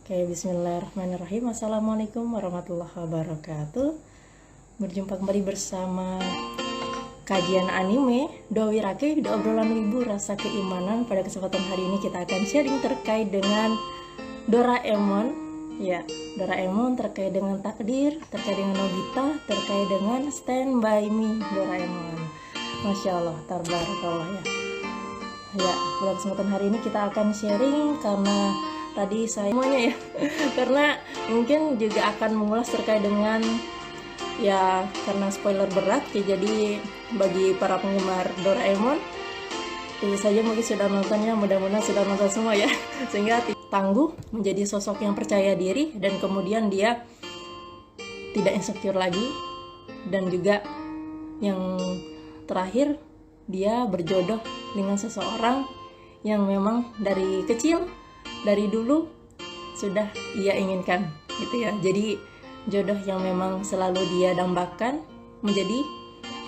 Oke, bismillahirrahmanirrahim. Assalamualaikum warahmatullahi wabarakatuh. Berjumpa kembali bersama kajian anime Dowirake di obrolan wibu rasa keimanan. Pada kesempatan hari ini kita akan sharing terkait dengan Doraemon. Ya, Doraemon terkait dengan takdir, terkait dengan Nobita, terkait dengan Stand By Me Doraemon. Masya Allah, tabarakallah ya. Ya, pada kesempatan hari ini kita akan sharing karena tadi saya semuanya ya karena mungkin juga akan mengulas terkait dengan ya karena spoiler berat ya, jadi bagi para penggemar Doraemon tentu saja mungkin sudah nontonnya, mudah-mudahan sudah nonton semua ya sehingga tangguh menjadi sosok yang percaya diri dan kemudian dia tidak insecure lagi, dan juga yang terakhir dia berjodoh dengan seseorang yang memang dari kecil, dari dulu sudah ia inginkan gitu ya. Jadi jodoh yang memang selalu dia dambakan menjadi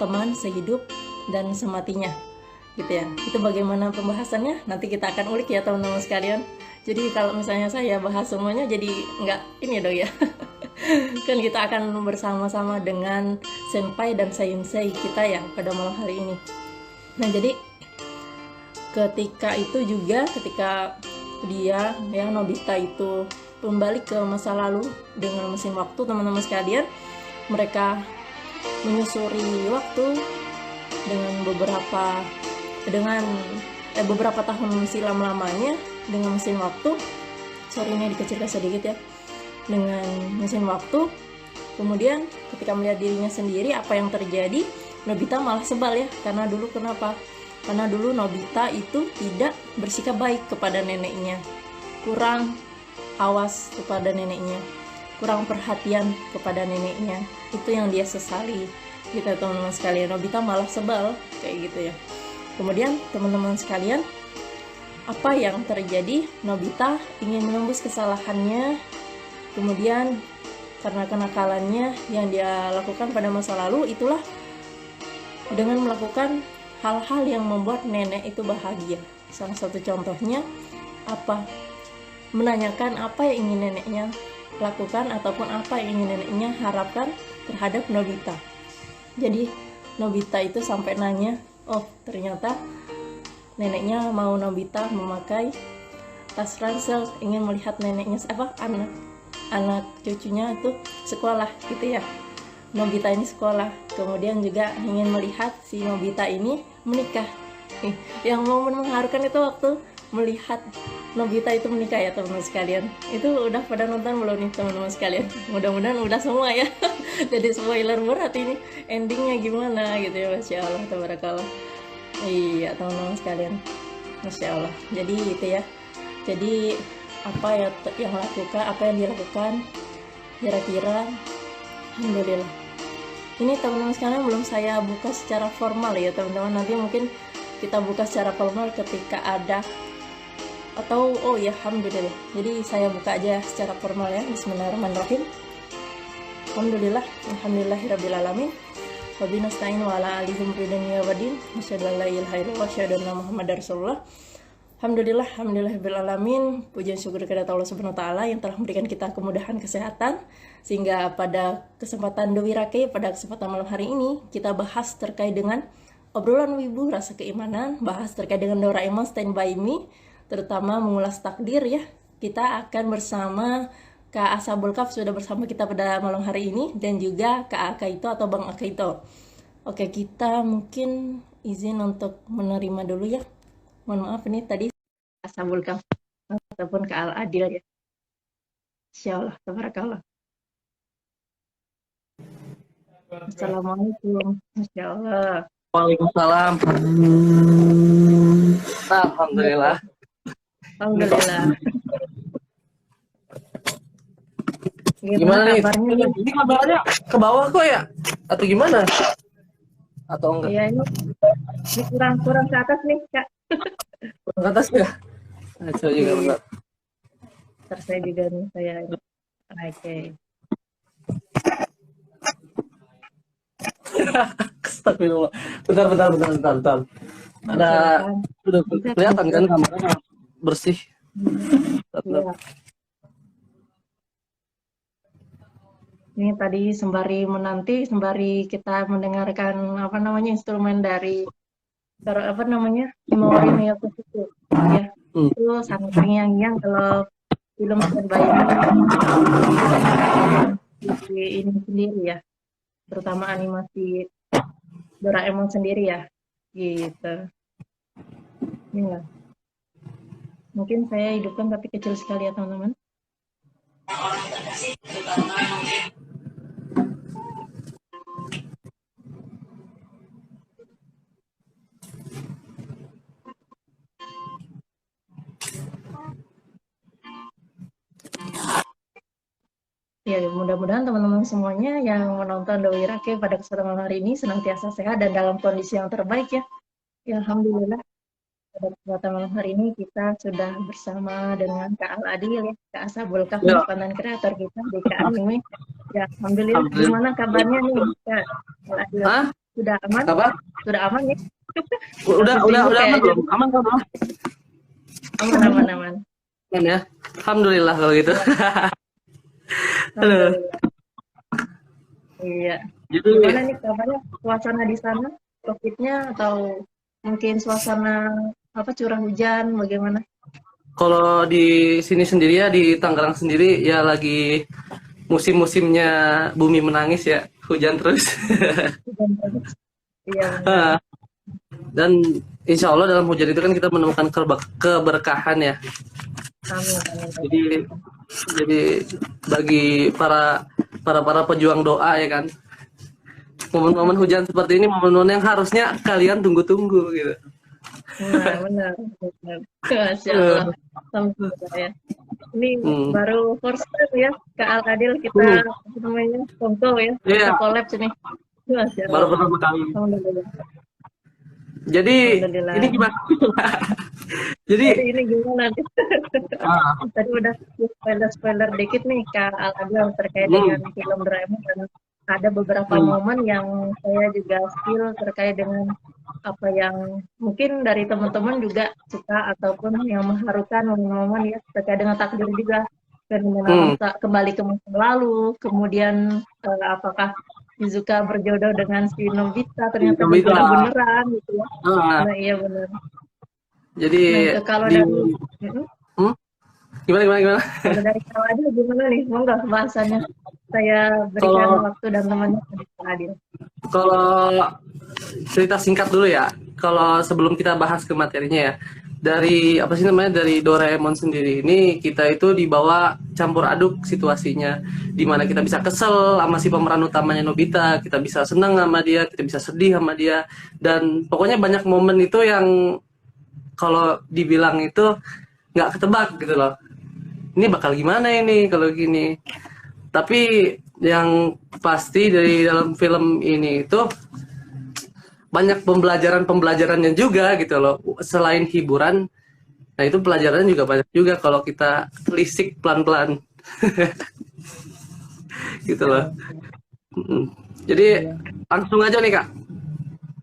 teman sehidup dan sematinya gitu ya. Itu bagaimana pembahasannya nanti kita akan ulik ya teman-teman sekalian. Jadi kalau misalnya saya bahas semuanya jadi nggak ini dong ya kan kita akan bersama-sama dengan senpai dan sensei kita ya pada malam hari ini. Nah, jadi ketika dia ya Nobita itu kembali ke masa lalu dengan mesin waktu, teman-teman sekalian, mereka menyusuri waktu dengan beberapa tahun silam lamanya dengan mesin waktu. Sorry ini dikecilkan sedikit ya. Dengan mesin waktu, kemudian ketika melihat dirinya sendiri apa yang terjadi, Nobita malah sebal ya, karena dulu Nobita itu tidak bersikap baik kepada neneknya, kurang awas kepada neneknya, kurang perhatian kepada neneknya. Itu yang dia sesali gitu teman-teman sekalian. Nobita malah sebal kayak gitu ya. Kemudian teman-teman sekalian, apa yang terjadi? Nobita ingin menembus kesalahannya, kemudian karena kenakalannya yang dia lakukan pada masa lalu, itulah dengan melakukan hal-hal yang membuat nenek itu bahagia. Salah satu contohnya apa? Menanyakan apa yang ingin neneknya lakukan ataupun apa yang ingin neneknya harapkan terhadap Nobita. Jadi Nobita itu sampai nanya, oh ternyata neneknya mau Nobita memakai tas ransel, ingin melihat neneknya anak cucunya itu sekolah gitu ya. Nobita ini sekolah, kemudian juga ingin melihat si Nobita ini menikah. Yang momen mengharukan itu waktu melihat Nobita itu menikah ya teman-teman sekalian. Itu udah pada nonton belum nih teman-teman sekalian? Mudah-mudahan udah semua ya. Jadi spoiler berat ini, endingnya gimana gitu ya. Masya Allah, tabarakallah. Iya teman-teman sekalian, Masya Allah. Jadi itu ya. Jadi apa yang dilakukan kira-kira, alhamdulillah. Ini teman-teman sekalian belum saya buka secara formal ya teman-teman. Nanti mungkin kita buka secara formal ketika ada atau oh ya alhamdulillah. Jadi saya buka aja secara formal ya. Bismillahirrahmanirrahim. Alhamdulillahirabbil alamin. Wa binasta'in wa ala alihi wa wadin. Asyhadu an la ilaha illallah wa asyhadu anna muhammadar rasulullah. Alhamdulillahirabbil alamin. Pujian syukur kepada Allah Subhanahu wa taala yang telah memberikan kita kemudahan kesehatan sehingga pada kesempatan Dowirake pada kesempatan malam hari ini kita bahas terkait dengan obrolan wibu rasa keimanan, bahas terkait dengan Doraemon Stand By Me, terutama mengulas takdir ya. Kita akan bersama Kak Ashabul Kahf sudah bersama kita pada malam hari ini, dan juga Kak Akaito atau Bang Akaito. Oke, kita mungkin izin untuk menerima dulu ya. Mohon maaf ini tadi Ashabul Kahf ataupun Kak Al Adil ya. Insyaallah, tabarakallah. Assalamualaikum. Masya Allah. Waalaikumsalam. Alhamdulillah. Alhamdulillah. Gimana nih? kabarnya? Ini kabarnya ke bawah kok ya? Atau gimana? Atau enggak? Iya ini kurang ke atas nih Kak. Ke atas ya? Coba juga enggak. Ntar saya juga nih saya. Oke. Astagfirullah. Bentar. Ada udah kelihatan kan kamarnya bersih. Iya. Ini tadi sembari menanti, sembari kita mendengarkan apa namanya instrumen dari apa namanya Himawari no Yakusuku ya. Hmm. Itu sangat terngiang-ngiang kalau film Stand By Me ini sendiri ya, terutama animasi Doraemon sendiri ya, gitu. Ya, mungkin saya hidupkan tapi kecil sekali ya teman-teman. Ya, mudah-mudahan teman-teman semuanya yang menonton Doi Rake pada kesempatan hari ini senantiasa sehat dan dalam kondisi yang terbaik ya. Ya, alhamdulillah. Pada kesempatan malam hari ini kita sudah bersama dengan Kak Al Adil ya, Kak Asabul Kahfi, Ya, konten kreator kita di Kak Anime. Ya, alhamdulillah. alhamdulillah. Gimana kabarnya nih, Kak Al Adil? Hah? Sudah aman? Apa? Sudah aman ya? Udah, Masih udah, sibuk udah aman kayaknya. belum? Aman kan? Bang? Aman, aman, aman. Aman ya. Alhamdulillah kalau gitu. Ya, Halo. alhamdulillah. Iya. Jadi Gimana nih kabarnya suasana di sana? Covid-nya atau mungkin suasana apa curah hujan bagaimana? kalau di sini sendiri ya di Tangerang sendiri ya lagi musim-musimnya bumi menangis ya, hujan terus. Hujan terus. Iya benar. Dan insya Allah dalam hujan itu kan kita menemukan keberkahan ya. Amin, amin, Jadi amin. jadi bagi para pejuang doa ya kan. Momen-momen hujan seperti ini momen-momen yang harusnya kalian tunggu-tunggu gitu. Nah, benar, benar. Masya Allah. Alhamdulillah ya. Ini Hmm. baru first time ya, Kak Al Adil kita apa namanya kongko ya, kita Iya, collab sini. Masya baru Allah. pertama kali. Alhamdulillah. Jadi Alhamdulillah. ini gimana? Jadi Jadi ini gimana nih? ah, Tadi udah spoiler dikit nih Kak Al Adil terkait hmm, dengan film Doraemon dan ada beberapa hmm, momen yang saya juga feel terkait dengan apa yang mungkin dari teman-teman juga suka ataupun yang mengharukan momen-momen ya terkait dengan takdir juga fenomena hmm. masa kembali ke masa lalu kemudian apakah Shizuka berjodoh dengan si Nobita ternyata Bisa. berjodoh beneran gitu ya. Ah, Nah iya benar. jadi Nah kalau di dari hmm? Gimana gimana gimana? kalau dari Kak Adil gimana nih? Monggo bahasannya. Saya berikan Kalau waktu dan temannya ke Kak Adil. kalau cerita singkat dulu ya. Kalau sebelum kita bahas ke materinya ya. Dari apa sih namanya dari Doraemon sendiri ini kita itu dibawa campur aduk situasinya, dimana kita bisa kesel sama si pemeran utamanya Nobita, kita bisa senang sama dia, kita bisa sedih sama dia, dan pokoknya banyak momen itu yang kalau dibilang itu nggak ketebak gitu loh. Ini bakal gimana ini kalau gini. Tapi yang pasti dari dalam film ini itu banyak pembelajarannya juga gitu loh. Selain hiburan, nah itu pelajarannya juga banyak juga kalau kita telisik pelan-pelan gitu loh. Jadi langsung aja nih Kak.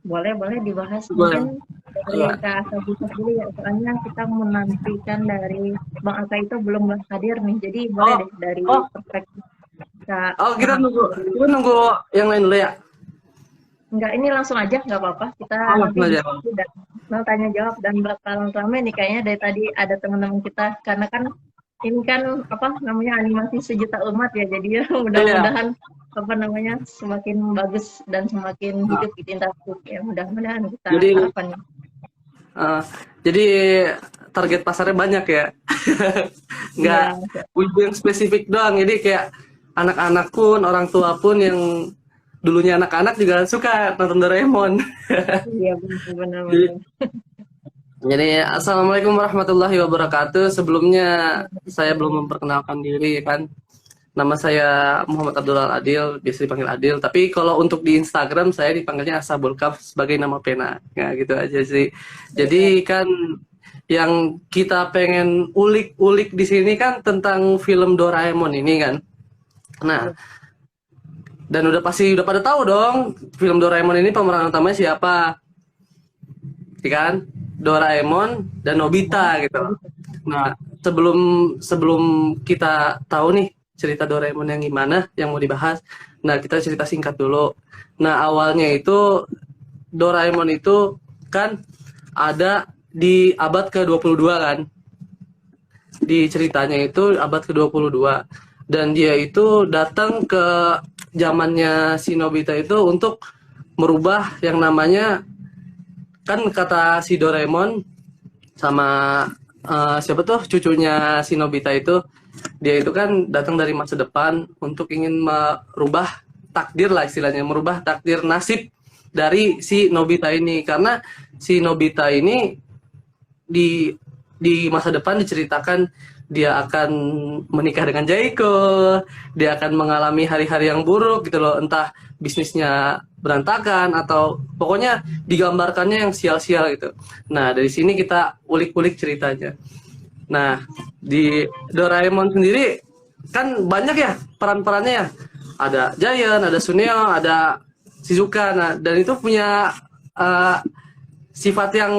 Boleh dibahas Boleh. mungkin dari Kak Asa Bukas dulu ya. Soalnya kita menantikan dari Bang Aka itu belum hadir nih. Jadi boleh deh dari perspektif Kak. Oh, kita nunggu yang lain dulu ya. Enggak, ini langsung aja, nggak apa-apa. Kita nanti diskusi dan tanya jawab dan bakalan ramai nih kayaknya dari tadi ada teman-teman kita karena kan ini kan apa namanya animasi sejuta umat ya, jadi ya mudah-mudahan apa namanya semakin bagus dan semakin hidup gitu interaktif ya, mudah-mudahan kita harapannya. Jadi target pasarnya banyak ya, nggak wibu yang spesifik doang. Jadi kayak anak-anak pun, orang tua pun yang dulunya anak-anak juga suka nonton Doraemon. Iya benar. Jadi assalamualaikum warahmatullahi wabarakatuh. Sebelumnya saya belum memperkenalkan diri kan. Nama saya Muhammad Abdul Adil, biasa dipanggil Adil. Tapi kalau untuk di Instagram saya dipanggilnya Asabul Kaf sebagai nama pena. Ya gitu aja sih. Jadi kan yang kita pengen ulik-ulik di sini kan tentang film Doraemon ini kan. Nah, dan udah pada tahu dong film Doraemon ini pemeran utamanya siapa, ya kan? Doraemon dan Nobita gitu. Nah, sebelum kita tahu nih cerita Doraemon yang gimana yang mau dibahas. Nah, kita cerita singkat dulu. Nah, awalnya itu Doraemon itu kan ada di abad ke-22 kan. Di ceritanya itu abad ke-22. Dan dia itu datang ke zamannya si Nobita itu untuk merubah yang namanya, kan kata si Doraemon sama siapa tuh cucunya si Nobita itu, dia itu kan datang dari masa depan untuk ingin merubah takdir lah istilahnya, merubah takdir nasib dari si Nobita ini, karena si Nobita ini di masa depan diceritakan dia akan menikah dengan Jaiko, dia akan mengalami hari-hari yang buruk gitu loh, entah bisnisnya berantakan atau pokoknya digambarkannya yang sial-sial gitu. Nah, dari sini kita ulik-ulik ceritanya. Nah, di Doraemon sendiri kan banyak ya peran-perannya ya. Ada Giant, ada Suneo, ada Shizuka. Nah, dan itu punya sifat yang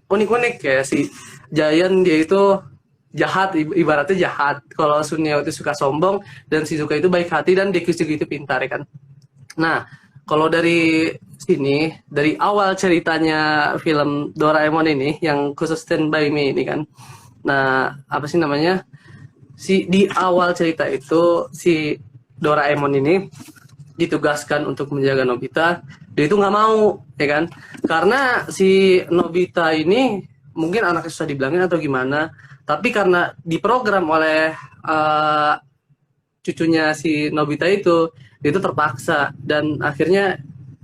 unik-unik ya. Si Giant dia itu jahat, ibaratnya jahat. Kalau Suneo itu suka sombong dan Shizuka itu baik hati dan Deku itu pintar ya kan. Nah, kalau dari sini, dari awal ceritanya film Doraemon ini yang khusus Stand By Me ini kan. Nah, apa sih namanya? Di awal cerita itu si Doraemon ini ditugaskan untuk menjaga Nobita. Dia itu nggak mau, ya kan? Karena si Nobita ini mungkin anaknya susah dibilangin atau gimana, tapi karena diprogram oleh cucunya si Nobita itu terpaksa, dan akhirnya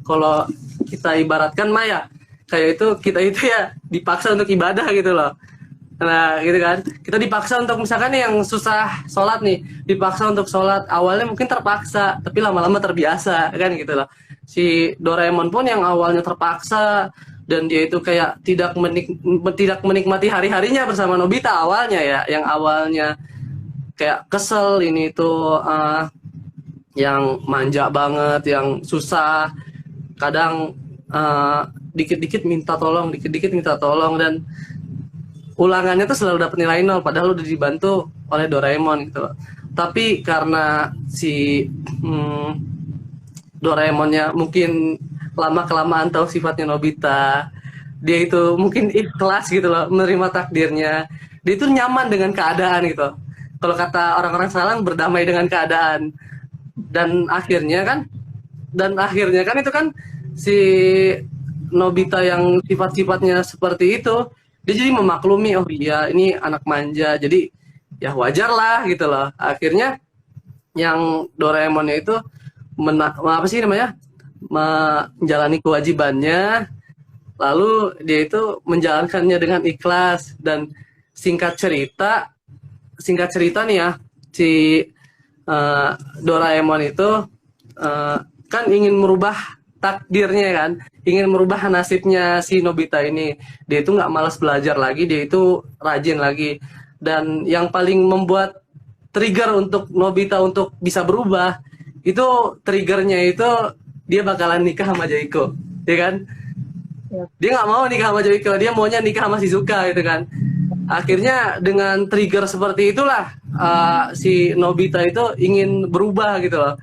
kalau kita ibaratkan Maya kayak itu, kita itu ya dipaksa untuk ibadah gitu loh. Nah gitu kan, kita dipaksa untuk misalkan yang susah sholat nih, dipaksa untuk sholat, awalnya mungkin terpaksa tapi lama-lama terbiasa kan gitu loh. Si Doraemon pun yang awalnya terpaksa dan dia itu kayak tidak menikmati hari-harinya bersama Nobita awalnya ya, yang awalnya kayak kesel ini tuh yang manja banget, yang susah, kadang dikit-dikit minta tolong, dan ulangannya tuh selalu dapat nilai 0 padahal udah dibantu oleh Doraemon gitu loh. Tapi karena si Doraemonnya mungkin lama-kelamaan tahu sifatnya Nobita, dia itu mungkin ikhlas gitu loh menerima takdirnya. Dia itu nyaman dengan keadaan gitu. Kalau kata orang-orang sekarang, berdamai dengan keadaan. Dan akhirnya kan itu kan si Nobita yang sifat-sifatnya seperti itu, dia jadi memaklumi, oh iya ini anak manja, jadi ya wajar lah gitu loh. Akhirnya yang Doraemonnya itu menjalani kewajibannya, lalu dia itu menjalankannya dengan ikhlas. Dan singkat cerita nih ya, si Doraemon itu kan ingin merubah takdirnya kan, ingin merubah nasibnya si Nobita ini. Dia itu nggak malas belajar lagi, dia itu rajin lagi. Dan yang paling membuat trigger untuk Nobita untuk bisa berubah, itu triggernya itu dia bakalan nikah sama Jaiko, ya kan? Ya. Dia nggak mau nikah sama Jaiko, dia maunya nikah sama Shizuka gitu kan. Akhirnya dengan trigger seperti itulah si Nobita itu ingin berubah gitu loh.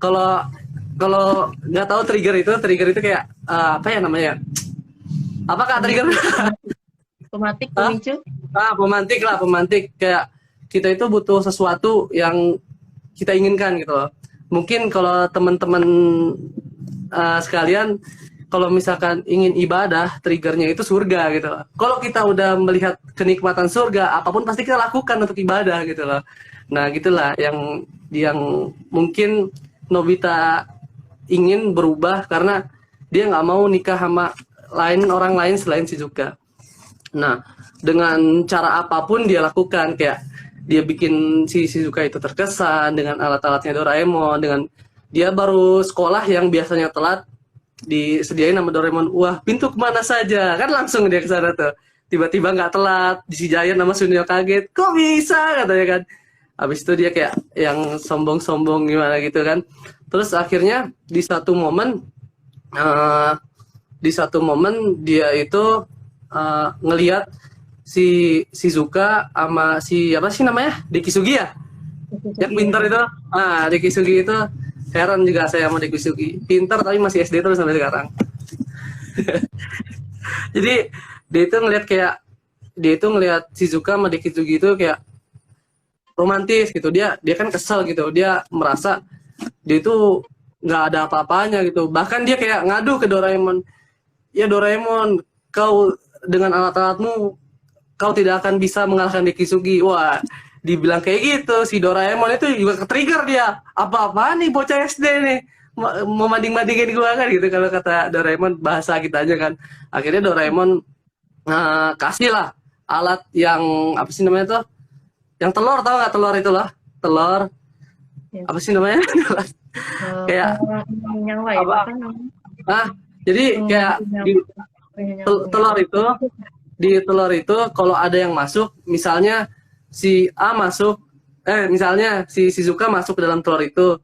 Kalau nggak tahu trigger itu kayak apa ya namanya? Apakah trigger? Pemicu? Pemantik. Kayak kita itu butuh sesuatu yang kita inginkan gitu loh. Mungkin kalau teman-teman sekalian, kalau misalkan ingin ibadah, triggernya itu surga gitu loh. Kalau kita udah melihat kenikmatan surga, apapun pasti kita lakukan untuk ibadah gitu loh. Nah gitulah yang mungkin Nobita ingin berubah karena dia nggak mau nikah sama orang lain selain Shizuka. Nah dengan cara apapun dia lakukan, kayak dia bikin si Shizuka itu terkesan dengan alat-alatnya Doraemon, dengan dia baru sekolah yang biasanya telat, disediain sama Doraemon, wah pintu kemana saja, kan langsung dia ke sana tuh, tiba-tiba nggak telat. Di si Giant sama Suneo kaget, kok bisa katanya kan. Habis itu dia kayak yang sombong-sombong gimana gitu kan. Terus akhirnya di satu momen dia itu ngelihat si Shizuka sama si apa sih namanya, Dekisugi ya, Yang pintar itu, Dekisugi itu heran juga saya sama Dekisugi. Pintar tapi masih SD terus sampai sekarang. Jadi dia itu ngelihat Shizuka sama Dekisugi itu kayak romantis gitu. Dia kan kesel gitu. Dia merasa dia itu nggak ada apa-apanya gitu. Bahkan dia kayak ngadu ke Doraemon. Ya Doraemon, kau dengan alat-alatmu kau tidak akan bisa mengalahkan Dekisugi. Wah, dibilang kayak gitu si Doraemon itu juga ke-trigger dia. Apa-apaan nih bocah SD nih memanding-bandingin gua kan gitu kalau kata Doraemon bahasa kita aja kan. Akhirnya Doraemon kasih lah alat yang apa sih namanya tuh? Yang telur, tahu nggak telur itulah? Telur Ya. apa sih namanya? Kayak yang lain apa? kan Jadi kayak di telur itu kalau ada yang masuk, misalnya si A masuk, misalnya si Shizuka masuk ke dalam telur itu,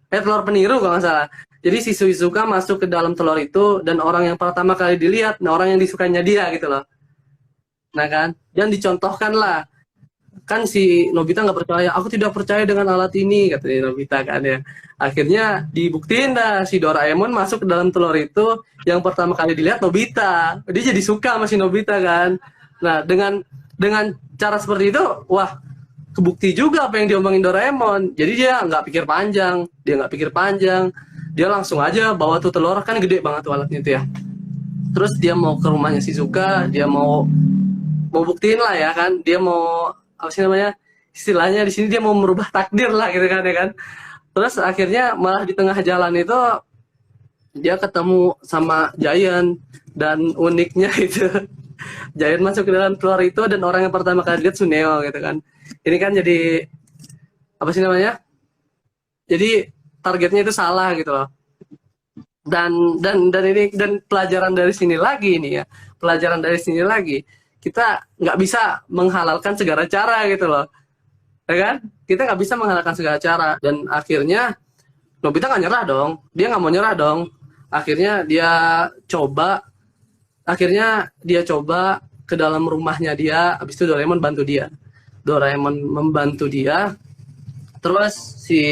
telur peniru kalau nggak salah. Jadi si Shizuka masuk ke dalam telur itu dan orang yang pertama kali dilihat, nah orang yang disukainya dia gitu loh. Nah kan, dan dicontohkan lah. Kan si Nobita nggak percaya, aku tidak percaya dengan alat ini, katanya Nobita kan ya. Akhirnya dibuktiin dah si Doraemon masuk ke dalam telur itu, yang pertama kali dilihat Nobita. Dia jadi suka sama si Nobita kan. Nah dengan cara seperti itu, wah kebukti juga apa yang diomongin Doraemon. Jadi dia nggak pikir panjang, dia langsung aja bawa tuh telur, kan gede banget tuh alatnya tuh ya. Terus dia mau ke rumahnya Shizuka, dia mau buktiin lah ya kan, dia mau apa sih namanya, istilahnya di sini dia mau merubah takdir lah gitu kan ya kan. Terus akhirnya malah di tengah jalan itu dia ketemu sama Giant, dan uniknya itu Giant masuk ke dalam telur itu dan orang yang pertama kali lihat Suneo gitu kan. Ini kan jadi apa sih namanya, jadi targetnya itu salah gitu loh. Dan pelajaran dari sini lagi kita nggak bisa menghalalkan segala cara gitu loh, ya kan? Kita nggak bisa menghalalkan segala cara, dan akhirnya Nobita nggak nyerah dong, dia nggak mau nyerah dong. Akhirnya dia coba ke dalam rumahnya dia. Habis itu Doraemon membantu dia. Terus si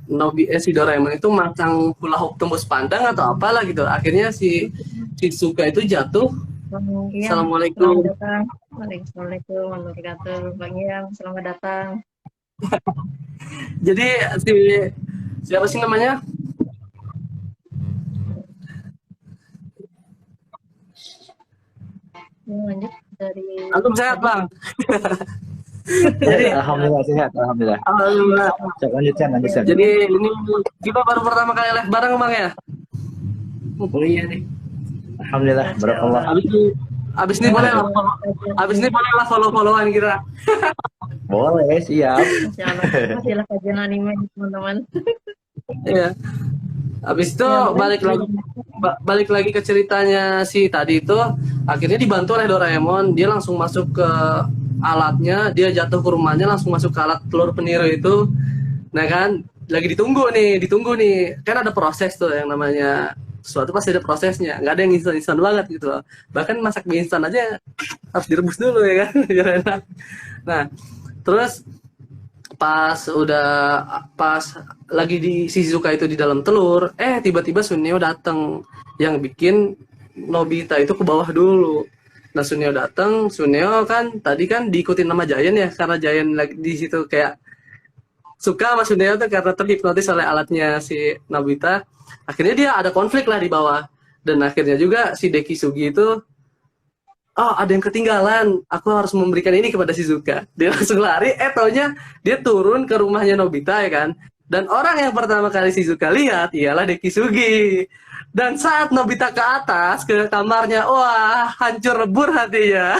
Doraemon itu masang hula hoop tembus pandang atau apalah gitu. Akhirnya si Shizuka itu jatuh. Iya. Assalamualaikum. Selamat datang. Waalaikumsalam warahmatullahi wabarakatuh. Bang Yang, selamat datang. Jadi siapa sih namanya? Lanjut dari Antum sehat, Bang? Jadi alhamdulillah sehat, alhamdulillah. Alhamdulillah. Lanjutkan. Jadi ini kita baru pertama kali live bareng, Bang ya? Oh iya nih. Alhamdulillah, barakallah. Abis ini boleh lah follow-followan kita. Boleh, siap. Masih kajian anime teman-teman. Iya. Habis itu balik lagi ke ceritanya si tadi itu, akhirnya dibantu oleh Doraemon. Dia langsung masuk ke alatnya, dia jatuh ke rumahnya, langsung masuk ke alat telur peniru itu. Nah kan, lagi ditunggu nih. Kan ada proses tuh yang namanya sesuatu pasti ada prosesnya, nggak ada yang instan banget gitu loh. Bahkan masak mie instan aja harus direbus dulu ya kan, biar enak. Nah, terus pas lagi di Shizuka itu di dalam telur, tiba-tiba Suneo datang yang bikin Nobita itu ke bawah dulu. Nah, Suneo datang, Suneo kan tadi kan diikutin nama Giant ya, karena Giant lagi di situ kayak suka sama Suneo tuh karena terhipnotis oleh alatnya si Nobita. Akhirnya dia ada konflik lah di bawah, dan akhirnya juga si Dekisugi itu ada yang ketinggalan, aku harus memberikan ini kepada Shizuka. Dia langsung lari, taunya dia turun ke rumahnya Nobita ya kan. Dan orang yang pertama kali Shizuka lihat ialah Dekisugi. Dan saat Nobita ke atas ke kamarnya, wah hancur lebur hatinya.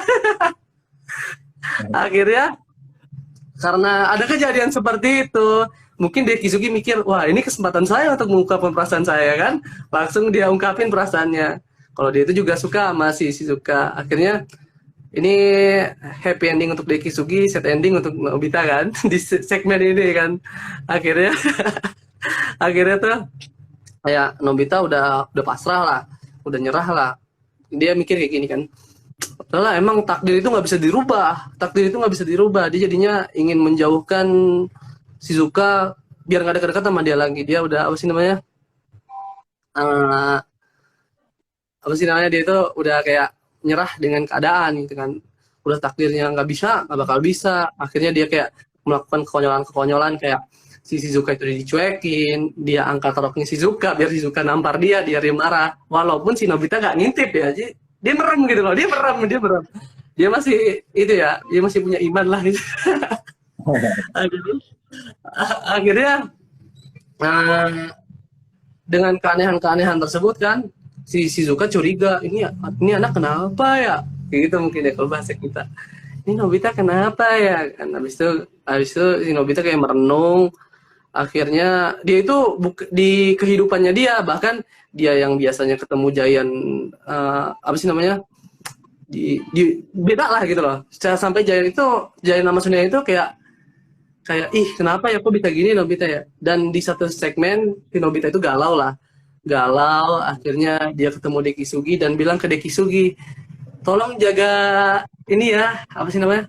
Akhirnya karena ada kejadian seperti itu, mungkin Dekisugi mikir, wah ini kesempatan saya untuk mengungkapkan perasaan saya kan. Langsung dia ungkapin perasaannya. Kalau dia itu juga suka sama si Shizuka. Akhirnya ini happy ending untuk Dekisugi, sad ending untuk Nobita kan di segmen ini kan. Akhirnya tuh kayak Nobita udah pasrah lah, udah nyerah lah. Dia mikir kayak gini kan, Padahal emang takdir itu nggak bisa dirubah. Takdir itu nggak bisa dirubah. Dia jadinya ingin menjauhkan Shizuka biar nggak dekat-dekat sama dia lagi. Dia udah apa sih namanya? Eh, apa sih namanya? Dia itu udah kayak nyerah dengan keadaan gitu kan. Udah takdirnya nggak bisa, nggak bakal bisa. Akhirnya dia kayak melakukan kekonyolan-kekonyolan kayak si Shizuka itu dicuekin, dia angkat roknya Shizuka biar Shizuka nampar dia marah. Walaupun si Nobita nggak ngintip ya, dia merem gitu loh, dia merem. Dia masih itu ya, dia masih punya iman lah gitu. akhirnya, akhirnya dengan keanehan-keanehan tersebut kan, si Shizuka curiga, ini anak kenapa ya? Kayak gitu mungkin ya kalau bahasa kita. Ini Nobita kenapa ya? Kan habis itu si Nobita kayak merenung. Akhirnya dia itu di kehidupannya dia, bahkan dia yang biasanya ketemu Giant apa sih namanya? Beda lah gitu loh. Sampai Giant nama Sunia itu kayak ih kenapa ya kok bisa gini Nobita ya. Dan di satu segmen si Nobita itu galau lah, akhirnya dia ketemu Dekisugi dan bilang ke Dekisugi, tolong jaga ini ya, apa sih namanya,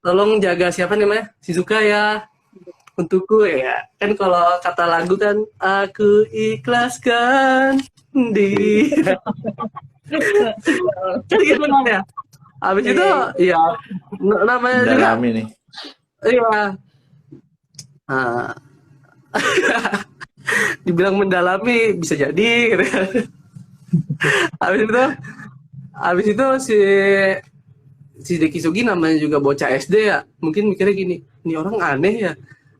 tolong jaga siapa namanya, Shizuka ya, untukku ya. Kan kalau kata lagu kan, aku ikhlaskan di kan gitu namanya. Habis itu ya namanya juga Dalami nih. iya. Dibilang mendalami bisa jadi gitu. habis itu si Dekisugi namanya juga bocah SD ya, mungkin mikirnya gini, ini orang aneh ya.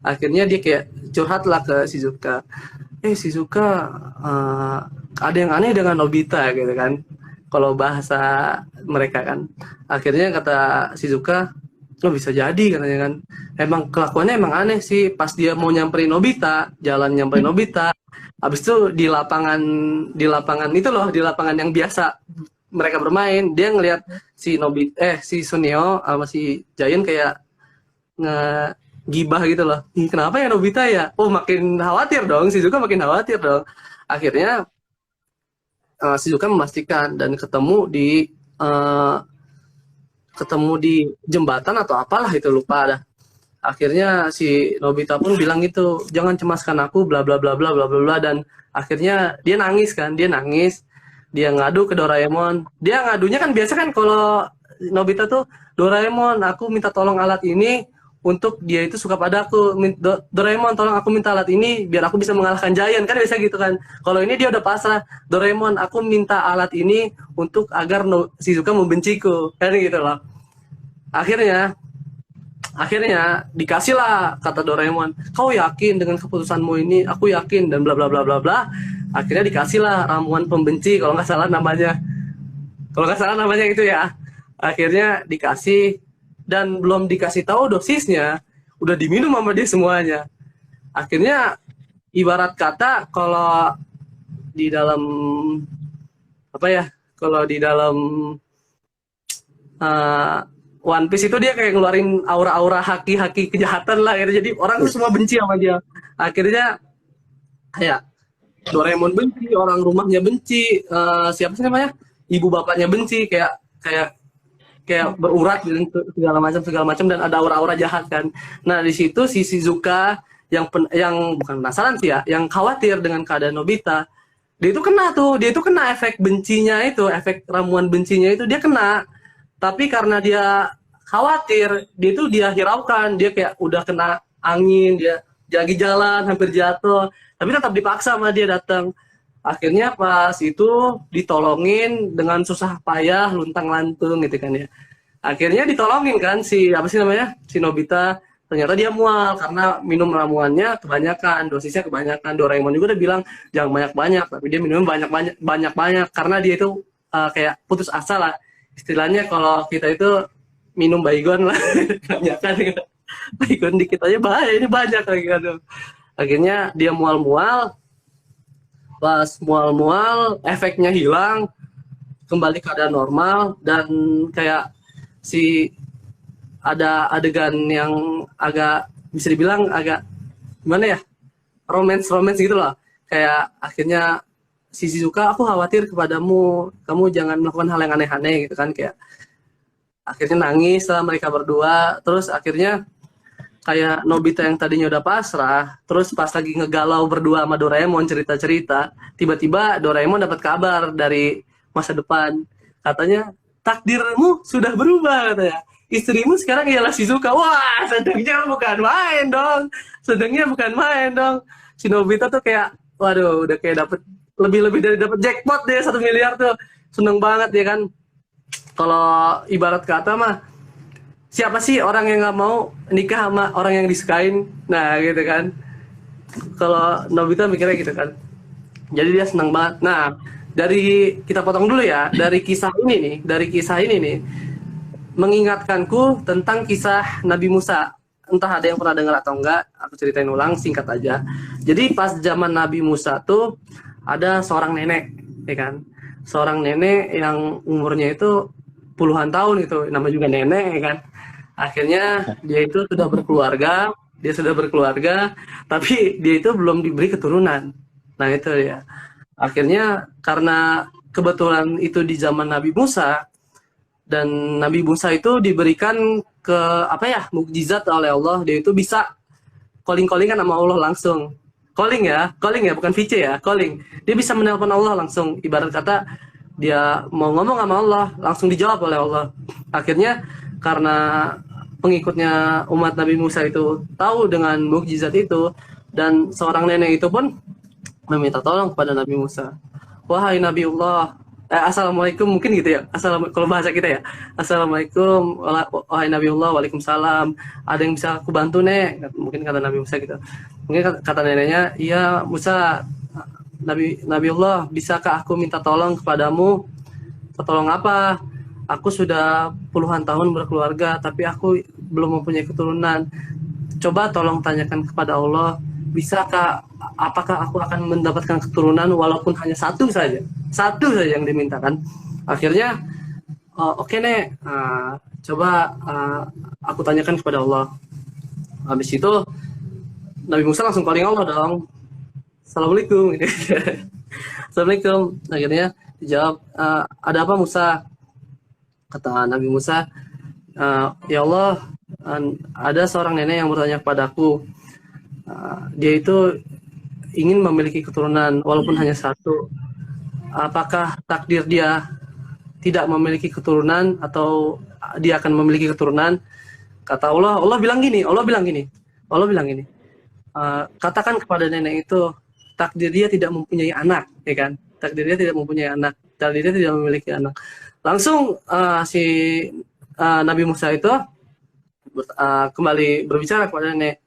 Akhirnya dia kayak curhat lah ke Shizuka, Shizuka, ada yang aneh dengan Nobita gitu kan, kalau bahasa mereka kan. Akhirnya kata Shizuka, bisa jadi katanya kan, emang kelakuannya emang aneh sih. Pas dia mau nyamperin Nobita, jalan nyamperin Nobita, habis itu di lapangan itu loh, di lapangan yang biasa mereka bermain, dia ngelihat si si Sunio sama si Giant kayak ngegibah gitu loh. Kenapa ya Nobita ya? Oh, makin khawatir dong, Shizuka makin khawatir dong. Akhirnya Shizuka memastikan dan ketemu di jembatan atau apalah itu, lupa dah. Akhirnya si Nobita pun bilang gitu, jangan cemaskan aku, bla bla bla bla bla bla bla. Dan akhirnya dia nangis, dia ngadu ke Doraemon. Dia ngadunya kan biasa kan kalau Nobita tuh, Doraemon aku minta tolong alat ini untuk dia itu suka padaku. Doraemon tolong aku minta alat ini biar aku bisa mengalahkan Giant, kan biasa gitu kan. Kalau ini dia udah pasrah, Doraemon aku minta alat ini untuk agar Shizuka membenciku, kan gitu loh. Akhirnya dikasihlah kata Doraemon, kau yakin dengan keputusanmu ini? Aku yakin, dan bla bla bla bla bla. Akhirnya dikasihlah ramuan pembenci, kalau nggak salah namanya itu ya. Akhirnya dikasih, dan belum dikasih tahu dosisnya udah diminum sama dia semuanya. Akhirnya ibarat kata kalau di dalam One Piece itu dia kayak ngeluarin aura-aura haki-haki kejahatan lah gitu. Jadi orang tuh semua benci sama dia. Akhirnya kayak Doraemon benci, orang rumahnya benci, siapa sih namanya, ibu bapaknya benci, kayak berurat dan segala macam, dan ada aura-aura jahat kan. Nah di situ si Shizuka yang bukan penasaran sih ya, yang khawatir dengan keadaan Nobita, dia itu kena efek bencinya itu, efek ramuan bencinya itu dia kena. Tapi karena dia khawatir, dia hiraukan, dia kayak udah kena angin, dia lagi jalan hampir jatuh, tapi tetap dipaksa sama dia datang. Akhirnya pas itu ditolongin dengan susah payah, luntang lantung gitu kan ya. Akhirnya ditolongin kan si Nobita. Ternyata dia mual karena minum ramuannya kebanyakan, dosisnya kebanyakan. Doraemon juga udah bilang jangan banyak-banyak, tapi dia minumnya banyak-banyak karena dia itu kayak putus asa lah. Istilahnya kalau kita itu minum baygon lah, kebanyakan gitu. Baygon dikit aja bahaya, ini banyak lagi kan. Akhirnya dia mual-mual. Pas mual-mual, efeknya hilang, kembali keadaan normal, dan kayak ada adegan yang agak bisa dibilang agak gimana ya, romance gitu loh. Kayak akhirnya si Shizuka, aku khawatir kepadamu, kamu jangan melakukan hal yang aneh-aneh gitu kan, kayak Akhirnya nangis lah mereka berdua. Terus akhirnya kayak Nobita yang tadinya udah pasrah, terus pas lagi ngegalau berdua sama Doraemon cerita-cerita, tiba-tiba Doraemon dapat kabar dari masa depan. Katanya, takdirmu sudah berubah katanya. Istrimu sekarang ialah Shizuka. Wah, sedangnya bukan main dong. Sedangnya bukan main dong. Si Nobita tuh kayak, waduh, udah kayak dapet lebih-lebih dari dapet jackpot deh 1 miliar tuh. Seneng banget ya kan. Kalau ibarat kata mah, siapa sih orang yang nggak mau nikah sama orang yang disukain? Nah gitu kan. Kalau Nobita mikirnya gitu kan. Jadi dia senang banget. Nah, dari kita potong dulu ya. Dari kisah ini nih mengingatkanku tentang kisah Nabi Musa. Entah ada yang pernah dengar atau enggak, aku ceritain ulang singkat aja. Jadi pas zaman Nabi Musa tuh ada seorang nenek, ya kan? Seorang nenek yang umurnya itu puluhan tahun gitu, namanya juga nenek, ya kan? Akhirnya dia itu sudah berkeluarga, tapi dia itu belum diberi keturunan. Nah itu ya. Akhirnya karena kebetulan itu di zaman Nabi Musa, dan Nabi Musa itu diberikan mukjizat oleh Allah. Dia itu bisa calling-callingan sama Allah langsung. Calling ya, bukan VC ya, calling. Dia bisa menelpon Allah langsung. Ibarat kata dia mau ngomong sama Allah, langsung dijawab oleh Allah. Akhirnya karena pengikutnya umat Nabi Musa itu tahu dengan mukjizat itu, dan seorang nenek itu pun meminta tolong kepada Nabi Musa. Wahai Nabiullah, Assalamualaikum mungkin gitu ya. Kalau bahasa kita ya. Assalamualaikum, wahai Nabiullah, waalaikumsalam. Ada yang bisa aku bantu, Nek? Mungkin kata Nabi Musa gitu. Mungkin kata neneknya, iya Musa, Nabiullah, bisakah aku minta tolong kepadamu? Tolong apa? Aku sudah puluhan tahun berkeluarga, tapi aku belum mempunyai keturunan. Coba tolong tanyakan kepada Allah, apakah aku akan mendapatkan keturunan walaupun hanya satu saja yang dimintakan. Akhirnya oke, Nek, coba aku tanyakan kepada Allah. Habis itu Nabi Musa langsung calling Allah dong. Assalamualaikum. Assalamualaikum. Akhirnya dijawab, ada apa Musa? Kata Nabi Musa, ya Allah, ada seorang nenek yang bertanya kepadaku. Dia itu ingin memiliki keturunan walaupun hanya satu. Apakah takdir dia tidak memiliki keturunan atau dia akan memiliki keturunan? Kata Allah bilang gini, katakan kepada nenek itu, takdir dia tidak mempunyai anak, ya kan? Takdir dia tidak mempunyai anak, takdir dia tidak memiliki anak. Langsung si Nabi Musa itu kembali berbicara kepada nenek.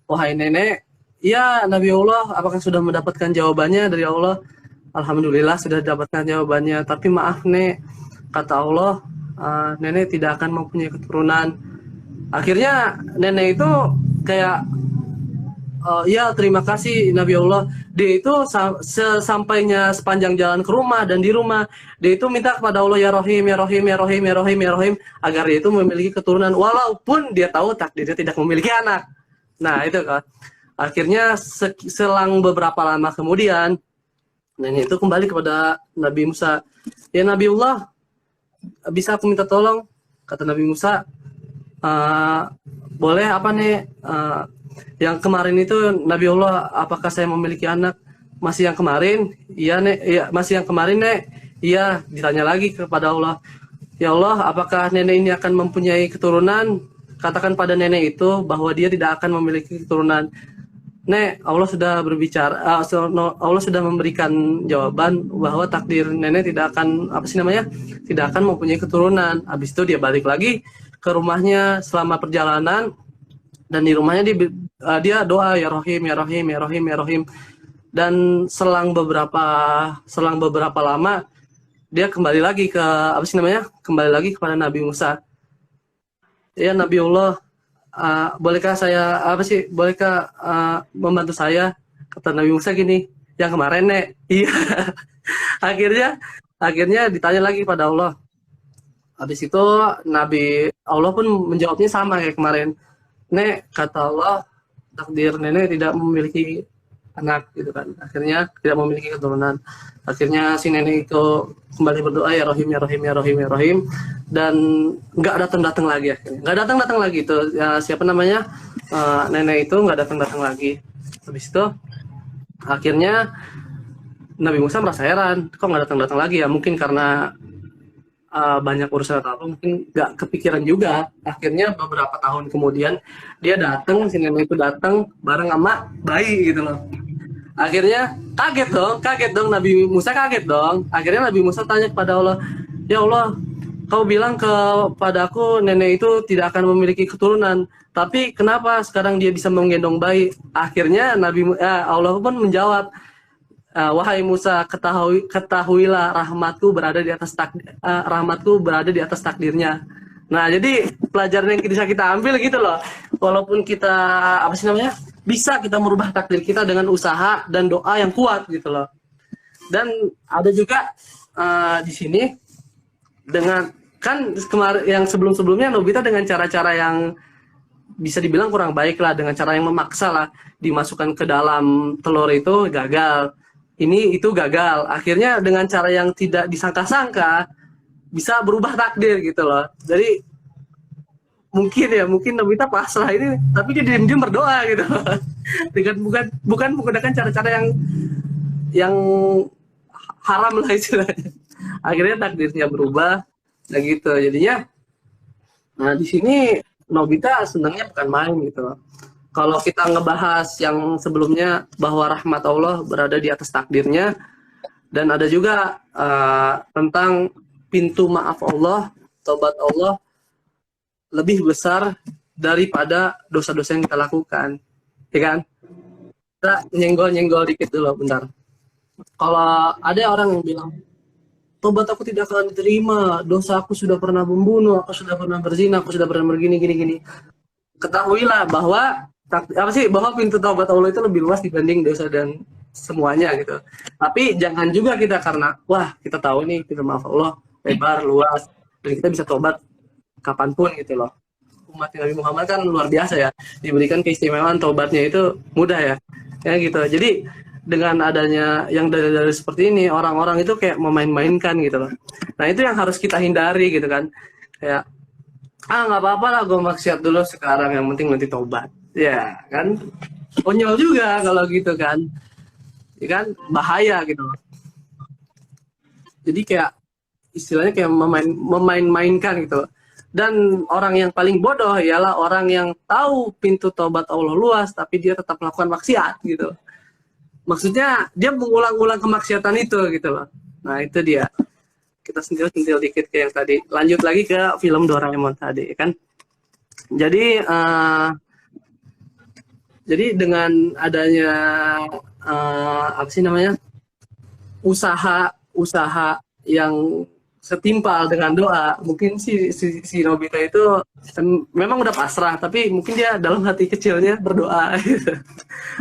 Wahai nenek, ya Nabi Allah, apakah sudah mendapatkan jawabannya dari Allah? Alhamdulillah sudah dapatkan jawabannya, tapi maaf Nek, kata Allah, nenek tidak akan mempunyai keturunan. Akhirnya nenek itu kayak, ya terima kasih Nabi Allah. Dia itu sesampainya sepanjang jalan ke rumah dan di rumah, dia itu minta kepada Allah, ya Rohim, ya Rohim, ya Rohim, ya Rohim, ya Rohim, agar dia itu memiliki keturunan, walaupun dia tahu takdirnya tidak memiliki anak. Nah itu kan. Akhirnya selang beberapa lama kemudian, nenek itu kembali kepada Nabi Musa. Ya Nabiullah, bisa aku minta tolong? Kata Nabi Musa, boleh apa nih? Yang kemarin itu Nabiullah, apakah saya memiliki anak? Masih yang kemarin? Iya Nek, iya, masih yang kemarin Nek. Iya, ditanya lagi kepada Allah. Ya Allah, apakah nenek ini akan mempunyai keturunan? Katakan pada nenek itu bahwa dia tidak akan memiliki keturunan. Nek, Allah sudah berbicara, Allah sudah memberikan jawaban bahwa takdir nenek tidak akan tidak akan mempunyai keturunan. Habis itu dia balik lagi ke rumahnya selama perjalanan, dan di rumahnya dia doa, ya Rohim, ya Rohim, ya Rohim, ya Rohim. Dan selang beberapa lama dia kembali lagi ke kembali lagi kepada Nabi Musa. Ya Nabi Allah, bolehkah membantu saya? Kata Nabi Musa gini, yang kemarin Nek. Iya. akhirnya ditanya lagi pada Allah. Habis itu Allah pun menjawabnya sama kayak kemarin. Nek, kata Allah, takdir nenek tidak memiliki anak gitu kan. Akhirnya tidak memiliki keturunan. Akhirnya si nenek itu kembali berdoa, ya Rohim, ya Rohim, ya Rohim, ya Rohim, dan nggak datang lagi. Akhirnya nggak datang lagi itu ya, siapa namanya, nenek itu nggak datang lagi. Habis itu akhirnya Nabi Musa merasa heran, kok nggak datang lagi ya, mungkin karena banyak urusan atau apa, mungkin nggak kepikiran juga. Akhirnya beberapa tahun kemudian dia datang, si nenek itu datang bareng sama bayi gitu loh. Akhirnya kaget dong Nabi Musa, kaget dong. Akhirnya Nabi Musa tanya kepada Allah, ya Allah, kau bilang kepadaku nenek itu tidak akan memiliki keturunan, tapi kenapa sekarang dia bisa menggendong bayi? Akhirnya Allah pun menjawab, wahai Musa, ketahuilah rahmatku berada di atas takdirnya. Nah, jadi pelajaran yang bisa kita ambil gitu loh. Walaupun kita bisa kita merubah takdir kita dengan usaha dan doa yang kuat gitu loh. Dan ada juga di sini dengan kan kemarin yang sebelumnya Nobita dengan cara-cara yang bisa dibilang kurang baik lah, dengan cara yang memaksa lah, dimasukkan ke dalam telur itu gagal. Itu gagal. Akhirnya dengan cara yang tidak disangka-sangka bisa berubah takdir gitu loh. Jadi mungkin Nobita pasrah ini, tapi dia diam-diam berdoa gitu loh. Dengan bukan menggunakan cara-cara yang haram lah istilahnya. Akhirnya takdirnya berubah, nah gitu. Jadinya, nah di sini Nobita senangnya bukan main gitu loh. Kalau kita ngebahas yang sebelumnya bahwa rahmat Allah berada di atas takdirnya, dan ada juga tentang pintu maaf Allah, taubat Allah lebih besar daripada dosa-dosa yang kita lakukan, ya kan? Kita nyenggol dikit dulu, bentar. Kalau ada orang yang bilang, tobat aku tidak akan diterima, dosa aku sudah pernah membunuh, aku sudah pernah berzina, aku sudah pernah begini. Ketahuilah bahwa bahwa pintu taubat Allah itu lebih luas dibanding dosa dan semuanya gitu. Tapi jangan juga kita karena kita tahu nih pintu maaf Allah lebar, luas, dan kita bisa tobat kapanpun gitu loh. Umat Nabi Muhammad kan luar biasa ya, diberikan keistimewaan taubatnya itu mudah ya gitu. Jadi dengan adanya yang dari seperti ini, orang-orang itu kayak memain-mainkan gitu loh. Nah itu yang harus kita hindari gitu kan. Kayak nggak apa-apa lah gue maksiat dulu sekarang, yang penting nanti taubat. Ya kan, konyol juga kalau gitu kan, ya kan, bahaya gitu loh. Jadi kayak istilahnya kayak memain-mainkan gitu loh. Dan orang yang paling bodoh ialah orang yang tahu pintu taubat Allah luas tapi dia tetap melakukan maksiat gitu. Maksudnya dia mengulang-ulang kemaksiatan itu gitu loh. Nah itu dia. Kita sentil dikit ke yang tadi. Lanjut lagi ke film Doraemon tadi kan. Jadi dengan adanya usaha yang setimpal dengan doa, mungkin si Nobita itu memang udah pasrah, tapi mungkin dia dalam hati kecilnya berdoa gitu,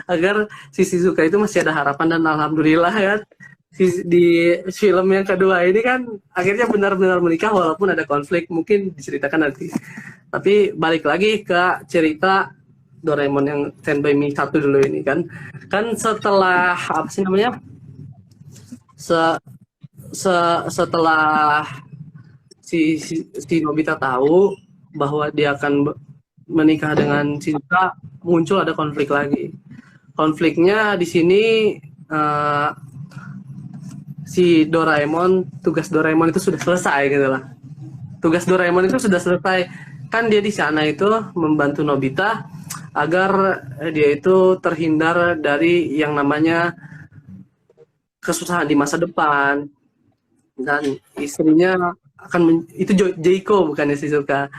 agar si Shizuka itu masih ada harapan. Dan alhamdulillah kan di film yang kedua ini kan akhirnya benar-benar menikah walaupun ada konflik, mungkin diceritakan nanti. Tapi balik lagi ke cerita Doraemon yang Stand By Me 1 dulu ini kan setelah setelah si Nobita tahu bahwa dia akan menikah dengan Shizuka, muncul ada konflik lagi. Konfliknya di sini si Doraemon, tugas Doraemon itu sudah selesai gitu lah. Tugas Doraemon itu sudah selesai. Kan dia di sana itu membantu Nobita agar dia itu terhindar dari yang namanya kesusahan di masa depan. Dan istrinya itu Jeiko bukannya Shizuka.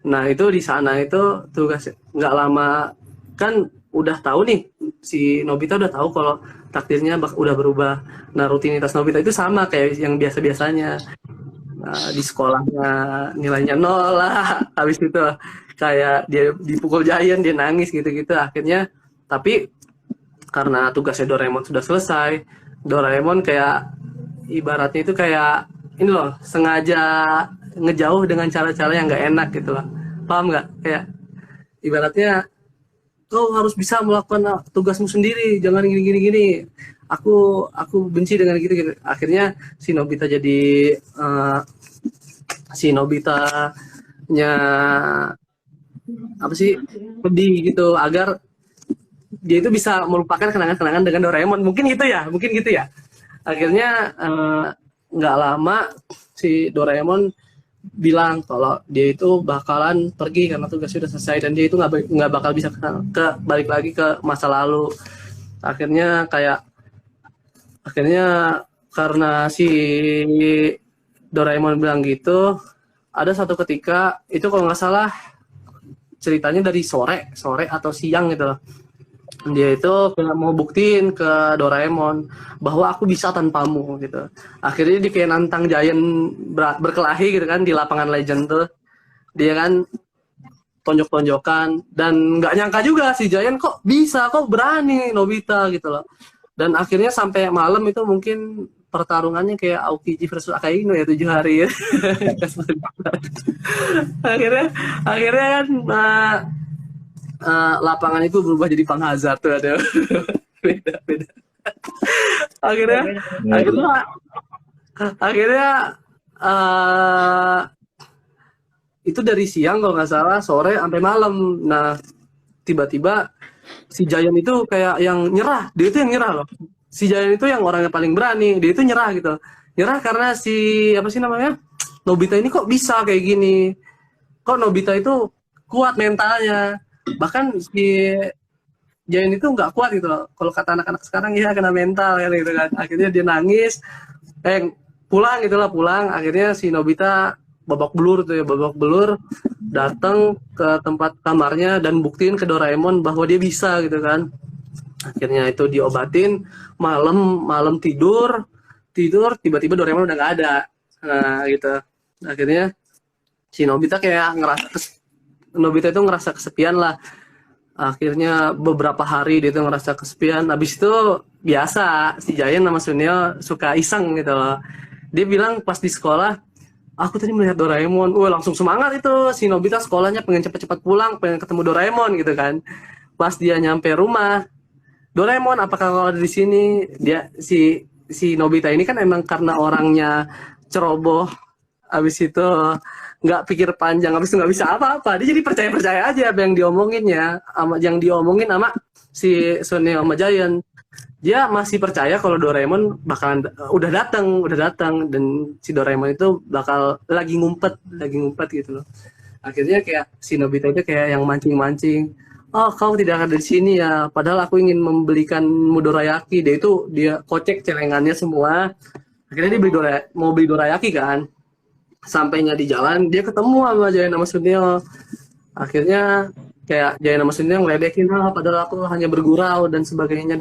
Nah itu di sana itu tugas nggak lama kan udah tahu nih, si Nobita udah tahu kalau takdirnya udah berubah. Nah rutinitas Nobita itu sama kayak yang biasa-biasanya. Nah, di sekolahnya nilainya 0 lah, habis itu kayak dia dipukul Giant, dia nangis gitu-gitu. Akhirnya tapi karena tugasnya Doraemon sudah selesai, Doraemon kayak ibaratnya itu kayak ini loh, sengaja ngejauh dengan cara-cara yang nggak enak gitu loh. Paham nggak? Kayak ibaratnya kau harus bisa melakukan tugasmu sendiri, jangan gini. Aku benci dengan gitu. Akhirnya si Nobita jadi si Nobita-nya apa sih, pedih gitu agar dia itu bisa melupakan kenangan-kenangan dengan Doraemon. Mungkin gitu ya. Akhirnya nggak lama si Doraemon bilang kalau dia itu bakalan pergi karena tugasnya udah selesai dan dia itu nggak bakal bisa balik lagi ke masa lalu. Akhirnya karena si Doraemon bilang gitu, ada satu ketika itu kalau nggak salah ceritanya dari sore atau siang gitu loh. Dia itu kayak mau buktiin ke Doraemon bahwa aku bisa tanpamu gitu. Akhirnya dia kayak nantang Giant berkelahi gitu kan di lapangan Legend tuh. Dia kan tonjok-tonjokan dan nggak nyangka juga si Giant kok berani Nobita gitu loh. Dan akhirnya sampai malam itu mungkin pertarungannya kayak Aokiji versus Akainu ya 7 hari ya. akhirnya kan lapangan itu berubah jadi Panghazard tuh ada. beda. Akhirnya itu dari siang kalau nggak salah sampai malam. Nah tiba-tiba si Giant itu kayak yang nyerah. Dia itu yang nyerah loh. Si Giant itu yang orangnya paling berani. Dia itu nyerah gitu. Nyerah karena si apa sih namanya, Nobita ini kok bisa kayak gini. Kok Nobita itu kuat mentalnya. Bahkan si Giant itu nggak kuat gitu loh. Kalau kata anak-anak sekarang ya kena mental ya gitu kan. Akhirnya dia nangis, pulang. Akhirnya si Nobita babak belur datang ke tempat kamarnya dan buktiin ke Doraemon bahwa dia bisa gitu kan. Akhirnya itu diobatin, malam tidur tiba-tiba Doraemon udah nggak ada. Nah gitu. Akhirnya si Nobita kayak Nobita itu ngerasa kesepian lah. Akhirnya beberapa hari dia tuh ngerasa kesepian. Habis itu biasa si Giant sama Suneo suka iseng gitu loh. Dia bilang pas di sekolah, aku tadi melihat Doraemon. Langsung semangat itu si Nobita sekolahnya, pengen cepat-cepat pulang, pengen ketemu Doraemon gitu kan. Pas dia nyampe rumah, Doraemon apakah kau ada di sini? Dia si Nobita ini kan emang karena orangnya ceroboh. Habis itu nggak pikir panjang, habis itu nggak bisa apa-apa, dia jadi percaya aja apa yang diomongin sama si Suneo sama Giant. Dia masih percaya kalau Doraemon bakalan udah datang dan si Doraemon itu bakal lagi ngumpet gitu loh. Akhirnya kayak si Nobita itu kayak yang mancing, oh kau tidak ada di sini ya, padahal aku ingin membelikan dorayaki. Dia kocek celengannya semua. Akhirnya dia mau beli dorayaki kan. Sampainya di jalan dia ketemu sama Giant sama Suneo. Akhirnya kayak Giant sama Suneo ngeledekin, padahal aku hanya bergurau dan sebagainya.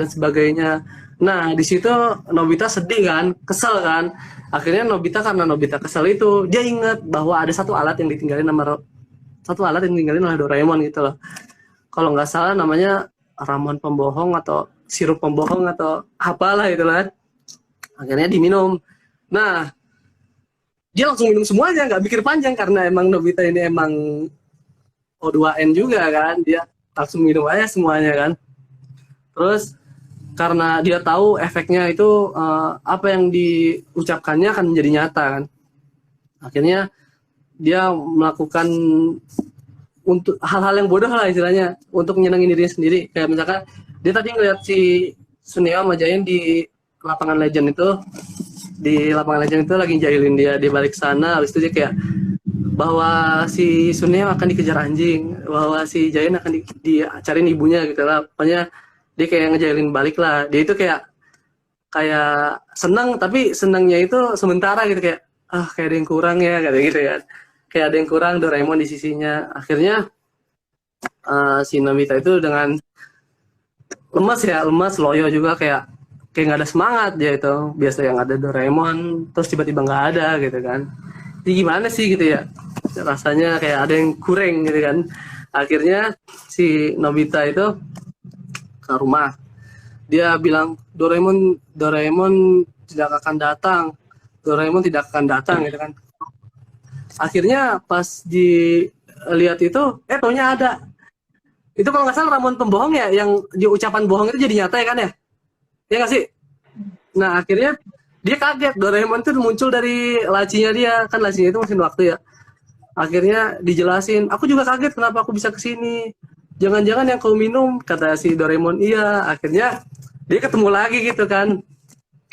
Nah di situ Nobita sedih kan, kesel kan. Akhirnya karena Nobita kesel itu, dia ingat bahwa ada satu alat yang ditinggalin oleh Doraemon gitu loh. Kalau nggak salah namanya ramuan pembohong atau sirup pembohong atau apalah itu lah. Akhirnya diminum. Nah dia langsung minum semuanya, nggak pikir panjang karena emang Nobita ini emang O2N juga kan, dia langsung minum aja semuanya kan. Terus karena dia tahu efeknya itu apa yang diucapkannya akan menjadi nyata kan. Akhirnya dia melakukan untuk hal-hal yang bodoh lah istilahnya untuk menyenangin dirinya sendiri. Kayak misalkan dia tadi ngeliat si Suneo sama Giant di lapangan Legend itu. Di lapangan Legend itu lagi jahilin dia balik sana. Habis itu dia kayak bahwa si Suneo akan dikejar anjing, bahwa si Giant akan dicariin ibunya gitu lah. Pokoknya dia kayak ngejailin balik lah. Dia itu kayak senang, tapi senangnya itu sementara gitu, kayak kayak ada yang kurang ya kayak gitu kan. Kayak ada yang kurang Doraemon di sisinya. Akhirnya si Nobita itu dengan lemas, loyo juga, kayak nggak ada semangat dia itu. Biasa yang ada Doraemon, terus tiba-tiba nggak ada gitu kan. Jadi gimana sih gitu ya, rasanya kayak ada yang kurang gitu kan. Akhirnya si Nobita itu ke rumah, dia bilang Doraemon tidak akan datang gitu kan. Akhirnya pas dilihat itu taunya ada Itu kalau nggak salah ramuan pembohong ya, yang di ucapan bohong itu jadi nyata ya kan ya? Ya nggak sih? Nah akhirnya dia kaget, Doraemon tuh muncul dari lacinya dia, kan lacinya itu mesin waktu ya. Akhirnya dijelasin, aku juga kaget kenapa aku bisa kesini. Jangan-jangan yang kau minum, kata si Doraemon. Iya, akhirnya dia ketemu lagi gitu kan.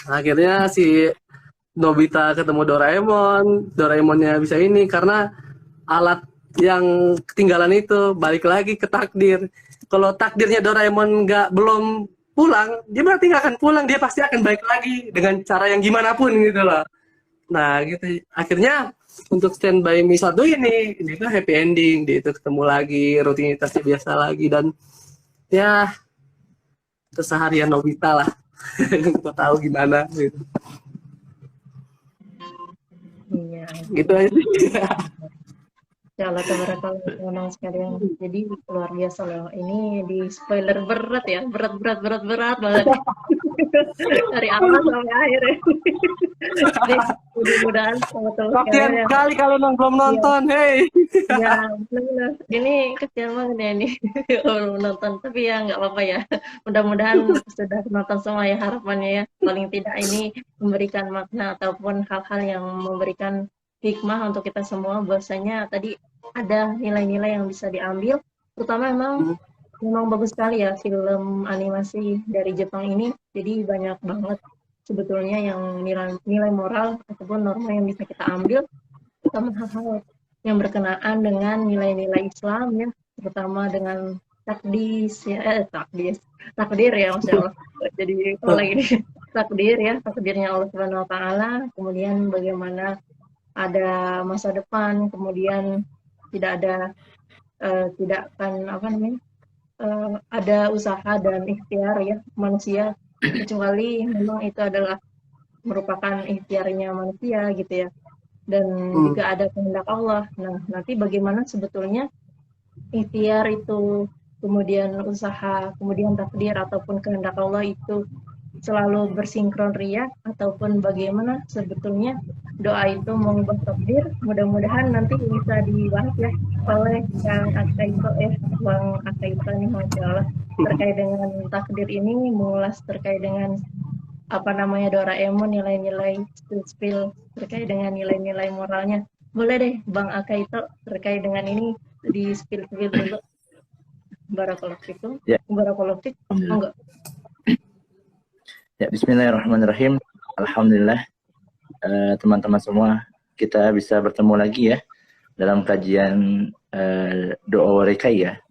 Akhirnya si Nobita ketemu Doraemon, Doraemonnya bisa ini karena alat yang ketinggalan itu balik lagi ke takdir. Kalau takdirnya Doraemon nggak belum pulang, dia berarti nggak akan pulang, dia pasti akan balik lagi dengan cara yang gimana pun gitu loh. Nah gitu, akhirnya untuk Stand By Me 1 ini tuh happy ending, dia itu ketemu lagi, rutinitasnya biasa lagi, dan ya keseharian Nobita lah. Gue tahu gimana gitu. Iya. Gitu aja. Ya Allah tabarakallah memang sekalian. Jadi luar biasa loh. Ini di spoiler berat ya, berat banget. Dari awal sampai akhir ya. Jadi mudah-mudahan sama-sama Latihan sekalian ya. kali kalian yang belum Iya. nonton, hey. Ya, benar. Ini kecil banget ya ini. Belum nonton, tapi ya nggak apa-apa ya. Mudah-mudahan sudah nonton semua ya harapannya ya. Paling tidak ini memberikan makna ataupun hal-hal yang memberikan hikmah untuk kita semua. Bahwasanya tadi ada nilai-nilai yang bisa diambil. Terutama memang bagus sekali ya film animasi dari Jepang ini. Jadi banyak banget sebetulnya yang nilai moral ataupun norma yang bisa kita ambil, terutama hal-hal yang berkenaan dengan nilai-nilai Islam ya, terutama dengan takdir ya, Masya Allah. Jadi kalau lagi nih, takdir ya, takdirnya Allah Subhanahu Wa Taala, kemudian bagaimana ada masa depan, kemudian tidak ada tidak akan apa namanya ada usaha dan ikhtiar ya manusia, kecuali memang itu adalah merupakan ikhtiarnya manusia gitu ya, dan jika ada kehendak Allah. Nah, nanti bagaimana sebetulnya ikhtiar itu, kemudian usaha, kemudian takdir ataupun kehendak Allah itu selalu bersinkron ria, ataupun bagaimana sebetulnya doa itu mengubah takdir. Mudah-mudahan nanti bisa dibahas ya oleh Kang Akaito Bang Akaito nih, Masya Allah, terkait dengan takdir ini, mengulas terkait dengan apa namanya Doraemon, nilai-nilai spill terkait dengan nilai-nilai moralnya. Boleh deh Bang Akaito terkait dengan ini di spill dulu. Barakallahu fikum. Ya. Barakallahu fikum. Enggak. Ya, bismillahirrahmanirrahim. Alhamdulillah, teman-teman semua, kita bisa bertemu lagi ya dalam kajian doa rekai ya.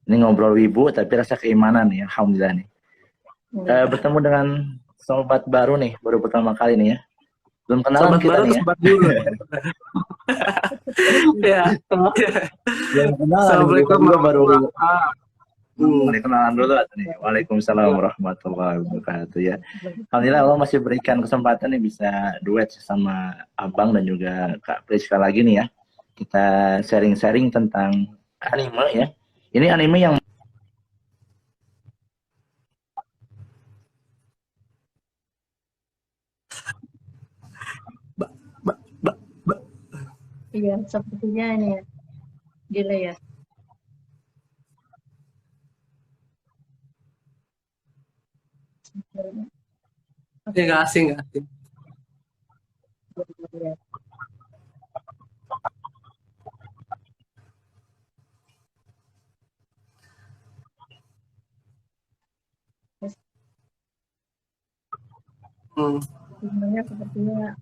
Ini ngobrol wibu tapi rasa keimanan nih, alhamdulillah nih. Bertemu dengan sobat baru nih, baru pertama kali nih ya. Belum kenalan Sobat kita baru nih ya. sobat dulu. Ya. Yang kenalan Assalamualaikum juga baru. warahmatullahi Kenalan dulu nih. Waalaikumsalam warahmatullahi wabarakatuh ya. Alhamdulillah Allah masih berikan kesempatan nih bisa duet sama Abang dan juga Kak Priska lagi nih ya. Kita sharing-sharing tentang anime ya. Ini anime yang Iya, sepertinya ini ya. Delay ya. Ya nggak asing, nggak asing. Sebenarnya sepertinya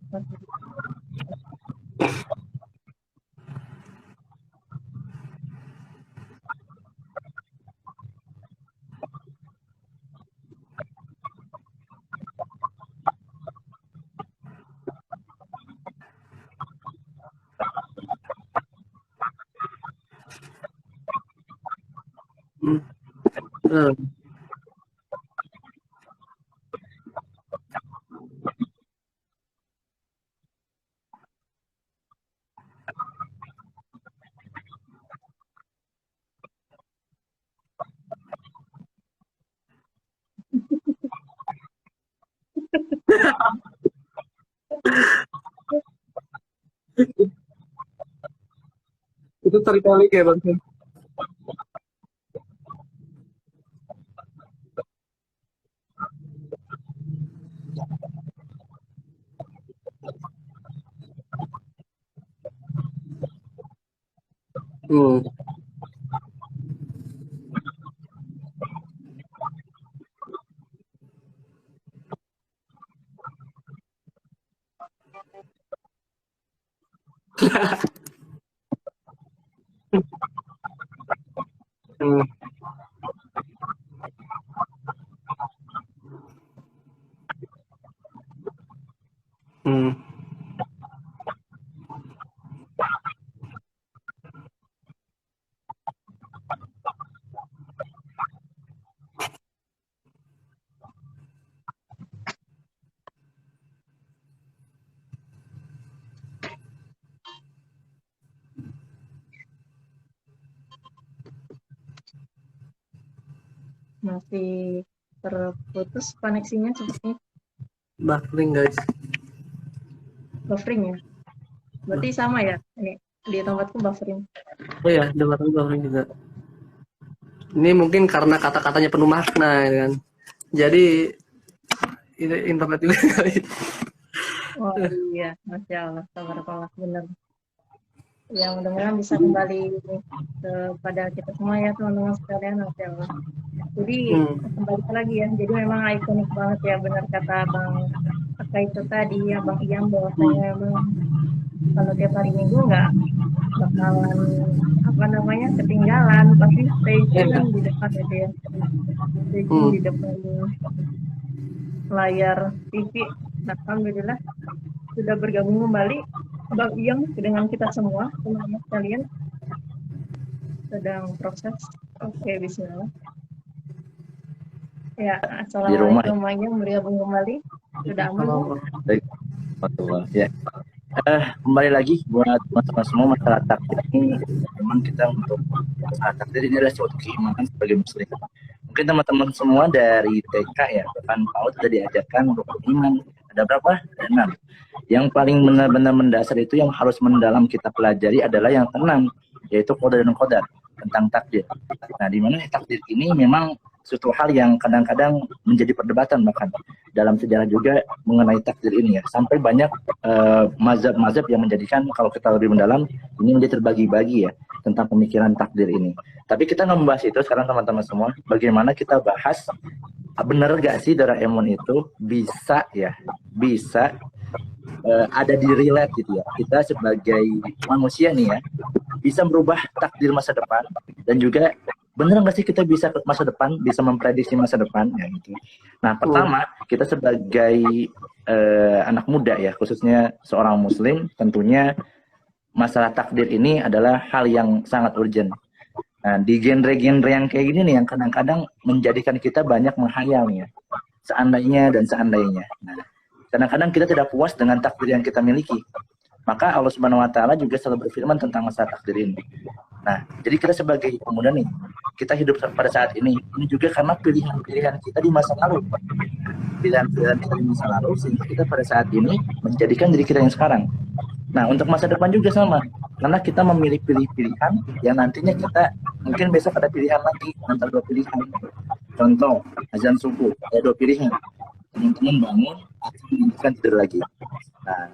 Itu storytelling ya Bang. Hmm. Hmm. Hmm. Masih terputus koneksinya sepertinya. Buffering guys. Buffering ya. Berarti sama ya. Ini di tempatku buffering. Oh ya, buffering juga. Ini mungkin karena kata-katanya penuh makna ya kan. Jadi ini internet juga kali. Oh iya, Masya Allah, tabarakallah, benar. Ya mudah-mudahan bisa kembali kepada kita semua ya teman-teman sekalian, Masya Allah. Jadi kembali lagi ya, jadi memang ikonik banget ya, benar kata Bang Aka itu tadi ya, Bang Iyam, bahwasanya memang kalau tiap hari Minggu nggak bakalan apa namanya ketinggalan, pasti stay tune di depan gitu ya, stay tune di depan layar TV. Nah, alhamdulillah sudah bergabung kembali Bang Iyam dengan kita semua teman-teman sekalian, sedang proses. Oke, bismillah. Ya, assalamualaikum Bang Iyam, bergabung kembali. Sudah aman Bu? Ya. Kembali lagi buat teman-teman semua, masalah takdir ini memang kita untuk masalah takdir ini adalah suatu keimanan sebagai muslim. Mungkin teman-teman semua dari TK ya, bahkan PAUD sudah diajarkan untuk beriman. Ada berapa? Ada 6. Yang paling benar-benar mendasar itu yang harus mendalam kita pelajari adalah yang ke-6, yaitu qadar dan qadar, tentang takdir. Nah, di mana takdir ini memang suatu hal yang kadang-kadang menjadi perdebatan bahkan dalam sejarah juga mengenai takdir ini ya, sampai banyak mazhab-mazhab yang menjadikan kalau kita lebih mendalam ini menjadi terbagi-bagi ya tentang pemikiran takdir ini. Tapi kita nggak membahas itu sekarang teman-teman semua. Bagaimana kita bahas benar gak sih Doraemon itu bisa ada di relate gitu ya, kita sebagai manusia nih ya bisa merubah takdir masa depan, dan juga bener nggak sih kita bisa ke masa depan, bisa memprediksi masa depan ya gitu. Nah, pertama kita sebagai anak muda ya, khususnya seorang muslim, tentunya masalah takdir ini adalah hal yang sangat urgent. Nah, di genre-genre yang kayak gini nih yang kadang-kadang menjadikan kita banyak menghayal nih ya, seandainya dan seandainya. Nah, kadang-kadang kita tidak puas dengan takdir yang kita miliki. Maka Allah Subhanahu wa Ta'ala juga selalu berfirman tentang masalah takdir ini. Nah, jadi kita sebagai pemuda nih, kita hidup pada saat ini juga karena pilihan-pilihan kita di masa lalu. Pilihan-pilihan kita di masa lalu, sehingga kita pada saat ini menjadikan diri kita yang sekarang. Nah, untuk masa depan juga sama. Karena kita memilih pilihan yang nantinya kita, mungkin besok ada pilihan lagi, antara 2 pilihan. Contoh, azan subuh, ada 2 pilihan. Teman-teman bangun atau meninggalkan tidur lagi. Nah,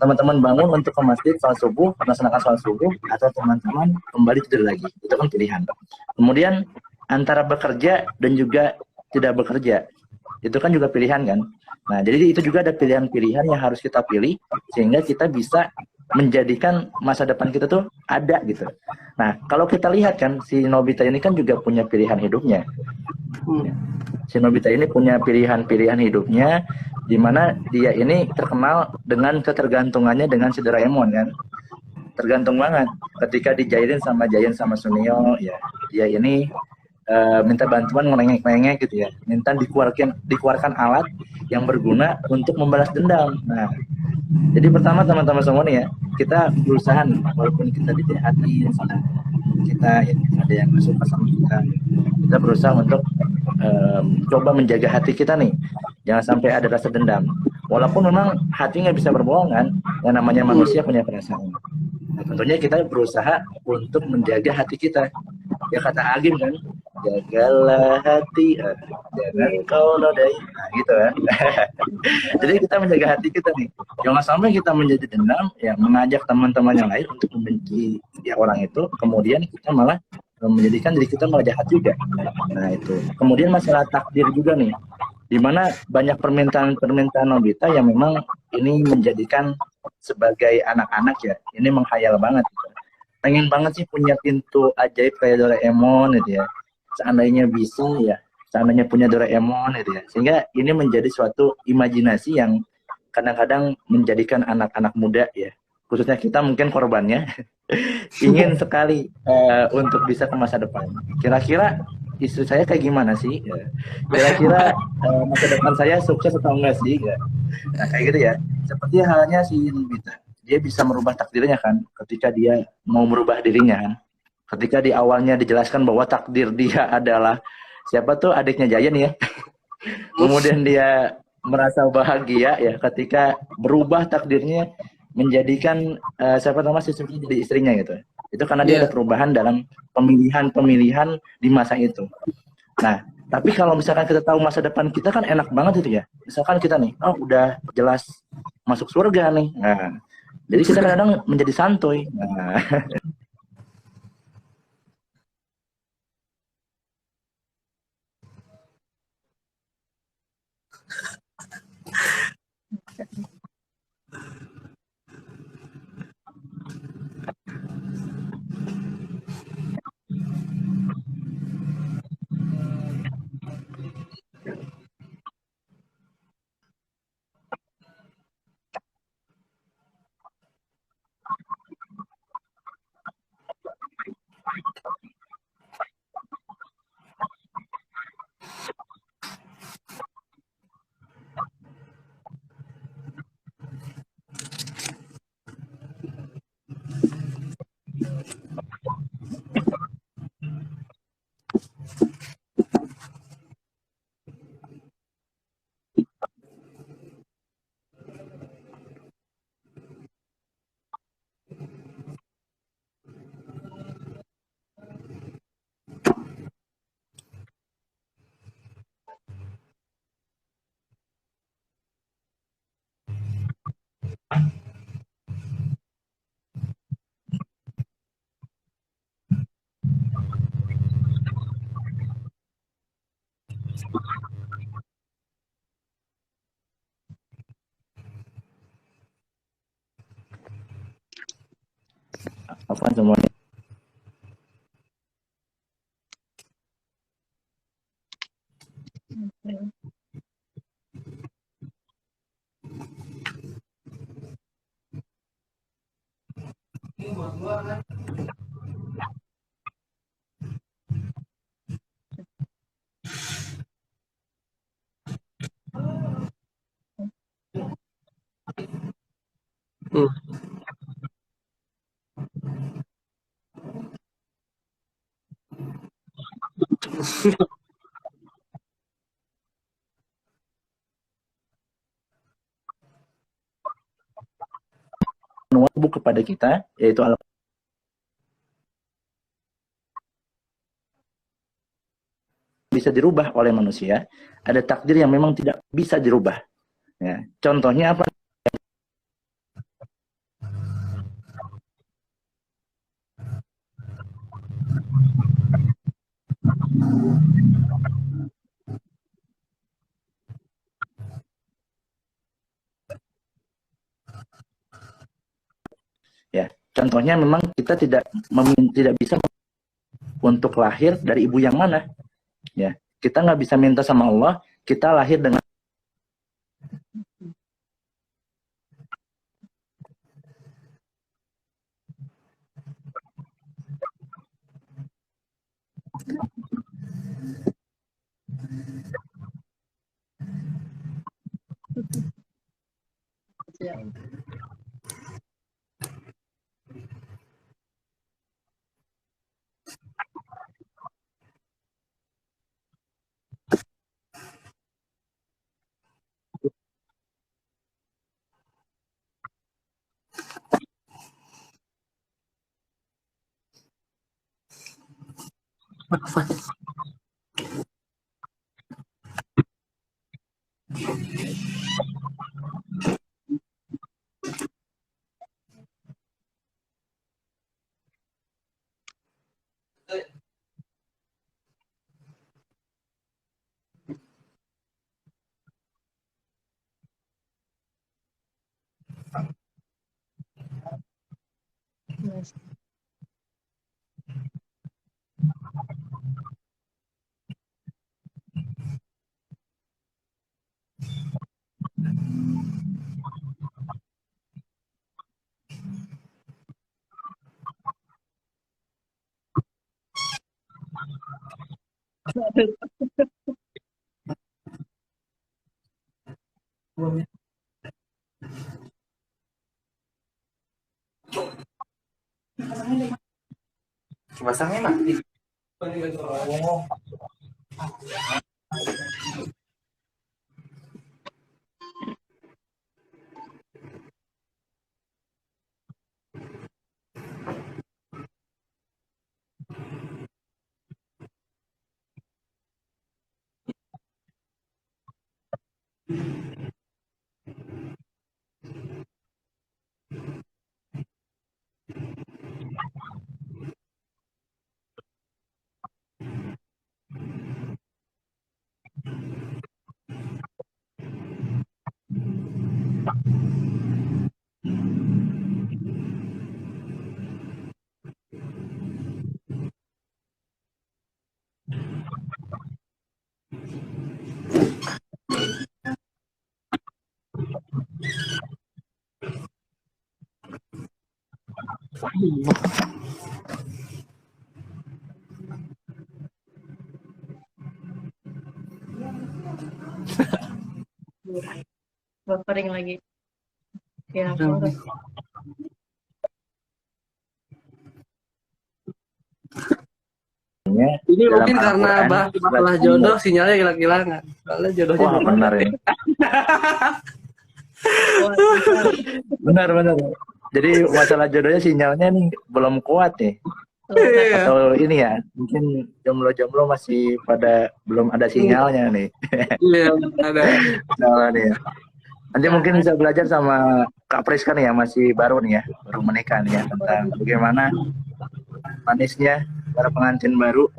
teman-teman bangun untuk ke masjid sholat subuh, melaksanakan sholat subuh, atau teman-teman kembali tidur lagi. Itu kan pilihan. Kemudian antara bekerja dan juga tidak bekerja, itu kan juga pilihan kan. Nah, jadi itu juga ada pilihan-pilihan yang harus kita pilih sehingga kita bisa menjadikan masa depan kita tuh ada gitu. Nah, kalau kita lihat kan si Nobita ini kan juga punya pilihan hidupnya. Si Nobita ini punya pilihan-pilihan hidupnya, di mana dia ini terkenal dengan ketergantungannya dengan si Doraemon kan. Tergantung banget. Ketika dijahilin sama Giant sama Sunio, ya dia ini minta bantuan ngelengek-ngelengek gitu ya. Minta dikeluarkan alat yang berguna untuk membalas dendam. Nah, jadi pertama teman-teman semua nih ya, kita berusaha nih, walaupun kita dijahati, kita ya, ada yang suka sama kita berusaha untuk coba menjaga hati kita nih, jangan sampai ada rasa dendam. Walaupun memang hati nggak bisa berbohong kan, yang namanya manusia punya perasaan. Nah, tentunya kita berusaha untuk menjaga hati kita. Ya kata Agim kan, jagalah hati, jangan kau nodai, nah, gitu kan. Jadi kita menjaga hati kita nih, jangan sampai kita menjadi dendam, ya mengajak teman-teman yang lain untuk membenci ya orang itu, kemudian kita malah menjadikan diri kita malah jahat juga. Nah itu. Kemudian masalah takdir juga nih, di mana banyak permintaan-permintaan Nobita yang memang ini menjadikan sebagai anak-anak ya, ini menghayal banget gitu. Pengen banget sih punya pintu ajaib kayak Doraemon gitu ya. Seandainya bisa ya, seandainya punya Doraemon gitu ya. Sehingga ini menjadi suatu imajinasi yang kadang-kadang menjadikan anak-anak muda ya, khususnya kita mungkin korbannya, ingin sekali untuk bisa ke masa depan. Kira-kira istri saya kayak gimana sih? Ya. Kira-kira masa depan saya sukses atau enggak sih? Ya. Nah kayak gitu ya. Seperti halnya si Nobita, dia bisa merubah takdirnya kan, ketika dia mau merubah dirinya kan. Ketika di awalnya dijelaskan bahwa takdir dia adalah siapa tuh adiknya Jayan ya. Kemudian dia merasa bahagia ya ketika berubah takdirnya menjadikan siapa nama si Suki jadi istrinya gitu. Itu karena dia ada Iya. perubahan dalam pemilihan-pemilihan di masa itu. Nah, tapi kalau misalkan kita tahu masa depan kita kan enak banget itu ya. Misalkan kita nih, oh udah jelas masuk surga nih. Nah, jadi kita kadang-kadang menjadi santuy. Nah, apa semuanya. Hmm. Nuwabu kepada kita, yaitu bisa dirubah oleh manusia, ada takdir yang memang tidak bisa dirubah. Ya. Contohnya apa? Ya, contohnya memang kita tidak bisa untuk lahir dari ibu yang mana. Ya, kita nggak bisa minta sama Allah kita lahir dengan Ya. Masangnya mati. Buffering lagi. Ya, Ini dalam mungkin karena Al-Quran, bahas surat masalah An-Nur. jodoh sinyalnya hilang-hilangan. Soalnya jodohnya Wah, belum benar ada. ini. Benar. Jadi masalah jodohnya sinyalnya nih belum kuat nih. Iya. Atau ini ya, mungkin jomblo-jomblo masih pada belum ada sinyalnya nih. Iya, ada. Nah, nih ya. Nanti mungkin bisa belajar sama Kak Priska nih ya, masih baru nih ya, baru menikah nih ya, tentang bagaimana manisnya para pengantin baru.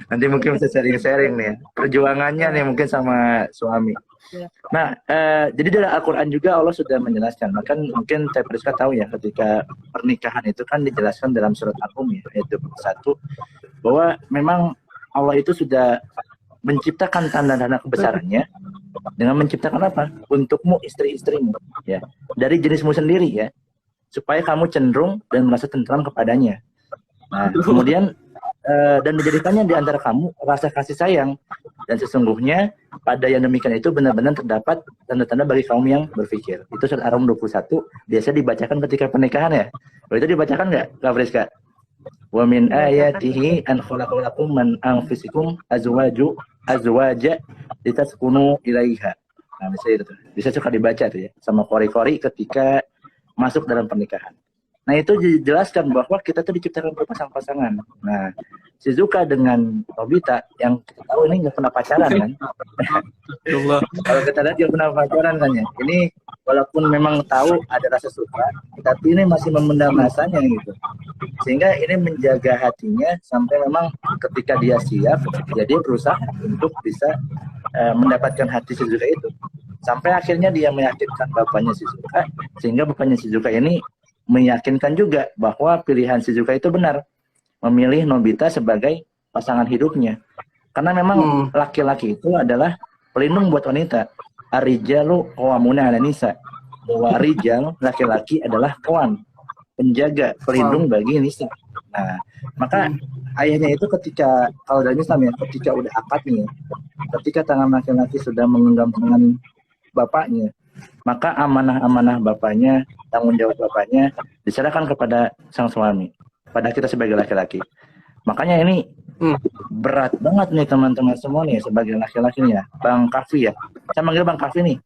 Nanti mungkin bisa sharing-sharing nih ya, perjuangannya nih mungkin sama suami. Nah, jadi dari Al-Quran juga Allah sudah menjelaskan. Bahkan mungkin Teh Priska tahu ya, ketika pernikahan itu kan dijelaskan dalam surat Al-Rum ya, yaitu 1, bahwa memang Allah itu sudah menciptakan tanda-tanda kebesarannya dengan menciptakan apa? Untukmu istri-istrimu ya, dari jenismu sendiri ya, supaya kamu cenderung dan merasa tentram kepadanya. Nah, kemudian dan dijadikannya di antara kamu rasa kasih sayang, dan sesungguhnya pada yang demikian itu benar-benar terdapat tanda-tanda bagi kaum yang berpikir. Itu surat Ar-Rum 21 biasa dibacakan ketika pernikahan ya. Kalau itu dibacakan nggak, Kak Friska? Wa min ayatihi an khalaqalakum min anfusikum azwaja litaskunu ilaiha. Nah, misalnya itu. Bisa suka dibaca tuh ya sama kori-kori ketika masuk dalam pernikahan. Nah, itu dijelaskan bahwa kita tuh diciptakan berpasang-pasangan. Nah, Shizuka dengan Nobita yang kita tahu ini nggak pernah pacaran kan? Kalau kita lihat nggak pernah pacaran kan ya. Ini walaupun memang tahu ada rasa suka, tapi ini masih memendam rasanya gitu. Sehingga ini menjaga hatinya sampai memang ketika dia siap, ya dia berusaha untuk bisa mendapatkan hati Shizuka itu. Sampai akhirnya dia meyakinkan bapaknya Shizuka, sehingga bapaknya Shizuka ini meyakinkan juga bahwa pilihan Shizuka itu benar, memilih Nobita sebagai pasangan hidupnya. Karena memang laki-laki itu adalah pelindung buat wanita. Ar-rijalu qawwamuna 'alan nisa. Bahwa rijal, laki-laki adalah kawan, penjaga, pelindung bagi nisa. Nah, maka ayahnya itu ketika, kalau dalam Islam ya, ketika udah akad nih, ketika tangan laki-laki sudah menggenggam tangan bapaknya, maka amanah-amanah bapaknya, tanggung jawab bapaknya diserahkan kepada sang suami, pada kita sebagai laki-laki. Makanya ini berat banget nih teman-teman semua nih sebagai laki-laki nih ya. Bang Kafi ya, saya manggil Bang Kafi nih.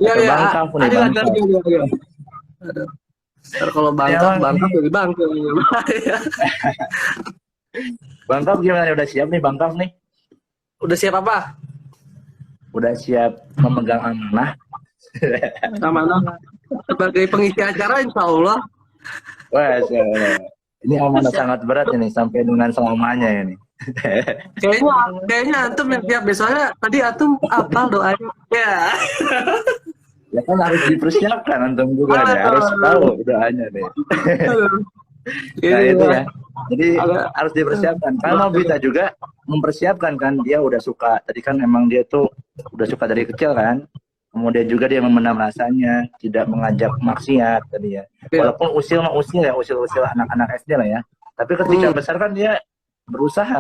Iya, iya. Bang Kafi nih, Bang Kafi. Kalau bangkaf jadi bangkaf. Bang Kafi gimana nih, udah siap nih Bang Kafi nih? Udah siap apa? Udah siap memegang amanah. Amanah. Sebagai pengisi acara insya Allah. Wah, ini amanah sangat berat ini sampai dengan selamanya ini. Kayaknya antum yang tiap besoknya tadi antum apal doanya. Ya. Ya kan harus dipersiapkan antum juga deh, harus tahu doanya deh. Nah itu ya. Jadi harus dipersiapkan. Karena Nobita juga mempersiapkan kan, dia udah suka. Tadi kan emang dia tuh udah suka dari kecil kan. Kemudian juga dia memendam rasanya, tidak mengajak maksiat tadi ya. Walaupun usil ya, usil anak-anak SD lah ya. Tapi ketika besar kan dia berusaha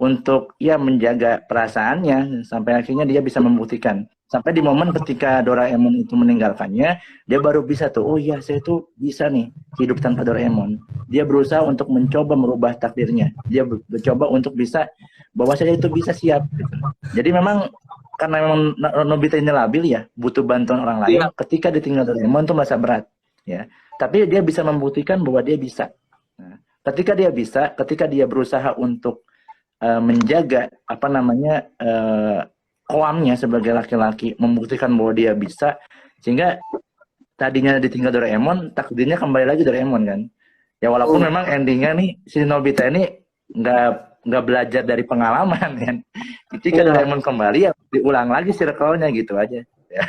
untuk ya menjaga perasaannya sampai akhirnya dia bisa membuktikan. Sampai di momen ketika Doraemon itu meninggalkannya, dia baru bisa tuh, oh iya saya tuh bisa nih hidup tanpa Doraemon. Dia berusaha untuk mencoba merubah takdirnya. Dia mencoba untuk bisa bahwa saya itu bisa siap. Gitu. Jadi memang karena memang Nobita ini labil ya, butuh bantuan orang lain. Ketika ditinggal Doraemon tuh merasa berat, ya. Tapi dia bisa membuktikan bahwa dia bisa. Nah, ketika dia berusaha untuk menjaga koamnya sebagai laki-laki, membuktikan bahwa dia bisa, sehingga tadinya ditinggal Doraemon, takdirnya kembali lagi Doraemon kan. Ya walaupun memang endingnya nih si Nobita ini nggak belajar dari pengalaman kan. Ketika Doraemon kembali ya diulang lagi circle-nya gitu aja. Ya.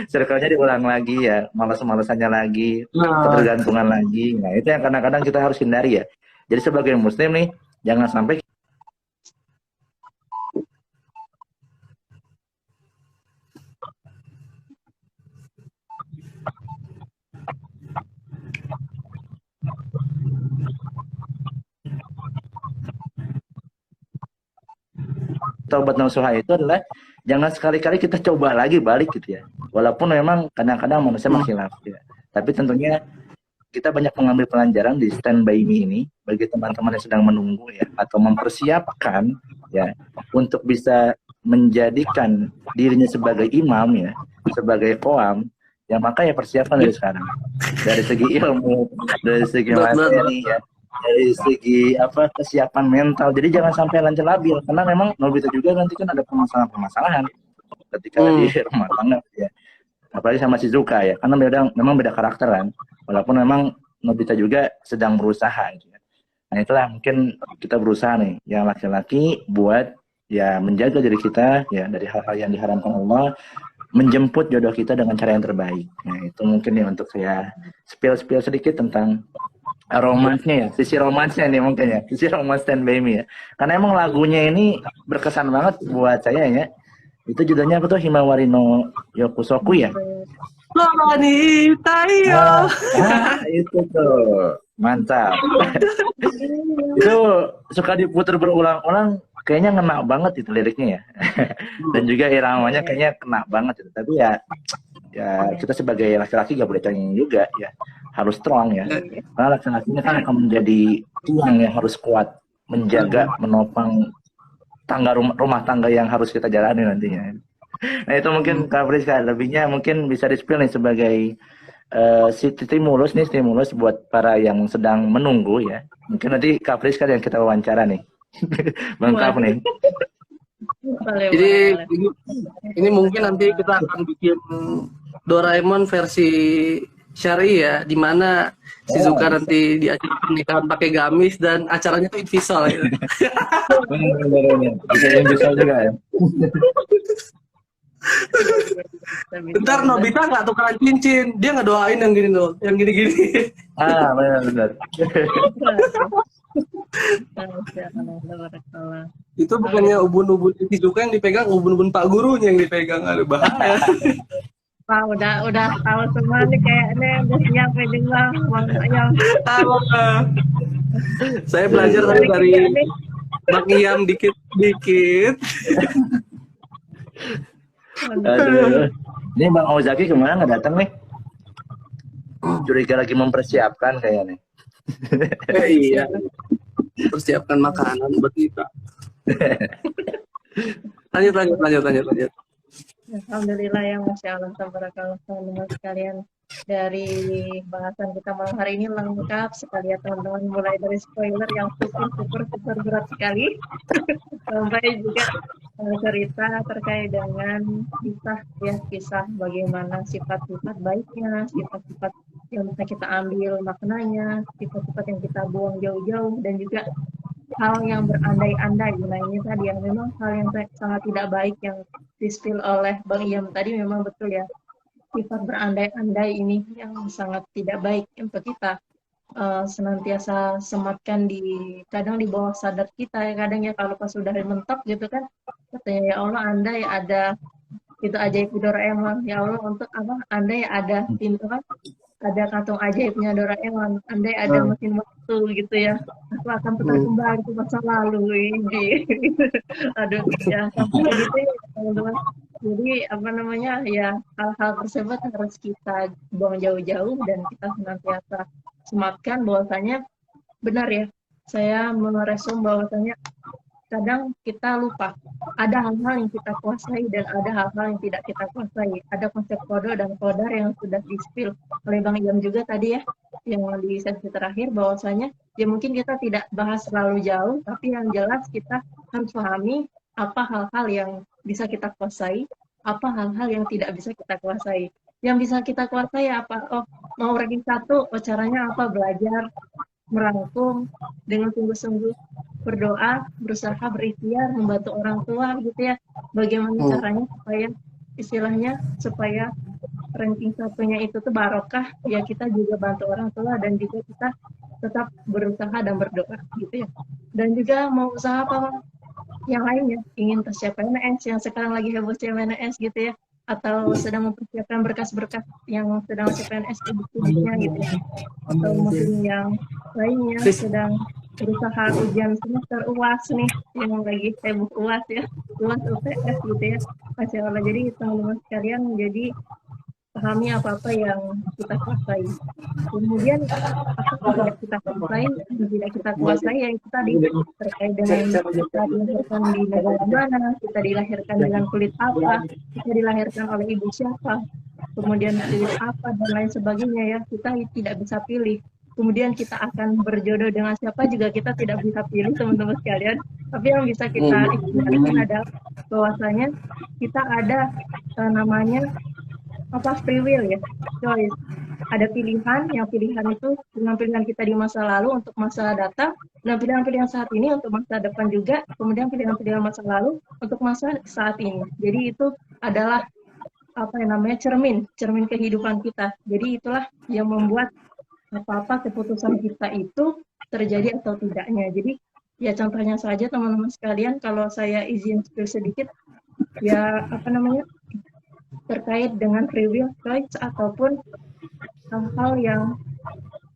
Circle-nya diulang lagi ya, malas-malasannya lagi, ketergantungan lagi. Nah itu yang kadang-kadang kita harus hindari ya. Jadi sebagai muslim nih, jangan sampai taubat nasuha itu adalah jangan sekali-kali kita coba lagi balik gitu ya. Walaupun memang kadang-kadang manusia khilaf ya. Tapi tentunya kita banyak mengambil pelajaran di Stand By Me ini bagi teman-teman yang sedang menunggu ya atau mempersiapkan ya untuk bisa menjadikan dirinya sebagai imam ya, sebagai qoam ya, maka ya persiapkan dari sekarang. Dari segi ilmu, dari segi materi ya, dari segi kesiapan mental. Jadi jangan sampai lancar labil karena memang Nobita juga nanti kan ada permasalahan ketika di rumah tangga ya. Apalagi sama Shizuka ya, karena memang beda karakter kan. Walaupun memang Nobita juga sedang berusaha gitu ya. Nah itulah mungkin kita berusaha nih yang laki-laki buat ya menjaga diri kita ya dari hal-hal yang diharamkan Allah, menjemput jodoh kita dengan cara yang terbaik. Nah itu mungkin nih untuk saya spill sedikit tentang romansnya ya, sisi romansnya nih mungkin ya, sisi romans Stand By Me ya. Karena emang lagunya ini berkesan banget buat saya ya. Itu judulnya apa tuh, Himawari no Yokusoku ya? Wanita yo. Itu tuh mantap. Itu suka diputar berulang-ulang, kayaknya ngena banget itu liriknya ya. Dan juga iramanya kayaknya kena banget itu. Tapi ya kita sebagai laki-laki gak boleh cengeng juga ya, harus strong ya. Karena laki-lakinya kan akan menjadi tiang yang harus kuat menjaga, menopang rumah tangga yang harus kita jalani nantinya. Nah itu mungkin Kak Friska, lebihnya mungkin bisa di-spill nih sebagai stimulus buat para yang sedang menunggu ya. Mungkin nanti Kak Friska yang kita wawancara nih. Bang Kap nih. Jadi ini mungkin nanti kita akan bikin Doraemon versi syari ya, di mana Shizuka nanti di acara pernikahan pakai gamis dan acaranya tuh invisual ya. Bener. Bisa invisual juga ya. Bentar Nobita nggak tukeran cincin, dia nggak doain yang gini loh, yang gini-gini. Benar. Itu bukannya ubun-ubun Shizuka yang dipegang, ubun-ubun Pak Gurunya yang dipegang, aduh bahaya. Pak udah tahu semua nih kayaknya udah siap dengar Bang Ayam. Saya belajar dari Bang Iyam dikit-dikit. Aduh. Ini Bang Ozaki kemana nggak datang nih? Curiga lagi mempersiapkan kayaknya. Iya. Persiapkan makanan buat kita. Lanjut. Alhamdulillah ya, Masya Allah, tabarakallah teman-teman sekalian. Dari bahasan kita malam hari ini lengkap sekali ya teman-teman, mulai dari spoiler yang super berat sekali sampai juga cerita terkait dengan kisah bagaimana sifat-sifat baiknya, sifat-sifat yang bisa kita ambil maknanya, sifat-sifat yang kita buang jauh-jauh, dan juga hal yang berandai-andai. Nah ini tadi yang memang hal yang sangat tidak baik yang di-spill oleh Bang Iyam tadi, memang betul ya, sifat berandai-andai ini yang sangat tidak baik untuk kita senantiasa sematkan kadang di bawah sadar kita ya, kadang ya kalau pas sudah mentok gitu kan, katanya ya Allah andai ada itu ajaib Doraemon, ya Allah untuk apa, andai ada pintu kan ada kantung ajaibnya Doraemon, andai ada Hmm. mesin waktu gitu ya, aku akan putar Hmm. kembali ke masa lalu ini. Aduh, ya sampai gitu ya teman-teman. Jadi apa namanya ya, hal-hal tersebut harus kita buang jauh-jauh dan kita senantiasa sematkan bahwasanya benar ya. Saya meresum bahwasanya kadang kita lupa ada hal-hal yang kita kuasai dan ada hal-hal yang tidak kita kuasai. Ada konsep kodo dan kodar yang sudah di-spill oleh Bang Iam juga tadi ya, yang di sesi terakhir bahwasanya ya mungkin kita tidak bahas terlalu jauh, tapi yang jelas kita harus pahami apa hal-hal yang bisa kita kuasai, apa hal-hal yang tidak bisa kita kuasai. Yang bisa kita kuasai apa? Oh, mau ranking 1, oh caranya apa? Belajar, merangkum dengan sungguh-sungguh, berdoa, berusaha berikhtiar, membantu orang tua gitu ya. Bagaimana Hmm. caranya supaya istilahnya supaya ranking satunya itu tuh barokah, ya kita juga bantu orang tua dan juga kita tetap berusaha dan berdoa gitu ya. Dan juga mau usaha apa Bang? Yang lainnya, ingin tes CPNS yang sekarang lagi heboh CPNS gitu ya, atau sedang mempersiapkan berkas-berkas yang sedang CPNS studi-studinya gitu ya, atau mungkin yang lainnya Sis, sedang berusaha ujian semester UAS nih, yang lagi heboh UAS ya, UAS UTS gitu ya. Masya Allah, jadi teman-teman sekalian, jadi pahami apa-apa yang kita kuasai. Kemudian apa yang tidak kita kuasai, yang tidak kita kuasai ya itu tadi terkait dengan kita dilahirkan di negara mana, kita dilahirkan dengan kulit apa, kita dilahirkan oleh ibu siapa, kemudian kulit apa dan lain sebagainya ya, kita tidak bisa pilih. Kemudian kita akan berjodoh dengan siapa juga kita tidak bisa pilih teman-teman sekalian. Tapi yang bisa kita ikhtiarkan hmm. adalah bahwasanya kita ada namanya apa free will ya, choice. Ada pilihan, yang pilihan itu dengan pilihan kita di masa lalu untuk masa datang, dan pilihan-pilihan saat ini untuk masa depan juga, kemudian pilihan-pilihan masa lalu untuk masa saat ini. Jadi itu adalah apa yang namanya cermin, cermin kehidupan kita. Jadi itulah yang membuat apa-apa keputusan kita itu terjadi atau tidaknya. Jadi ya contohnya saja teman-teman sekalian, kalau saya izin spill sedikit, ya apa namanya, terkait dengan free will choice ataupun hal-hal yang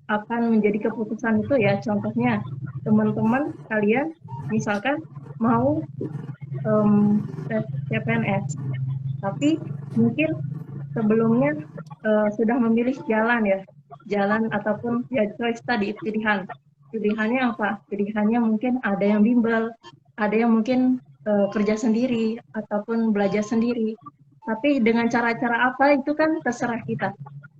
akan menjadi keputusan itu ya, contohnya teman-teman kalian misalkan mau tes CPNS, tapi mungkin sebelumnya sudah memilih jalan ya, jalan ataupun ya choice tadi, pilihan. Pilihannya apa? Pilihannya mungkin ada yang bimbel, ada yang mungkin kerja sendiri ataupun belajar sendiri. Tapi dengan cara-cara apa itu kan terserah kita.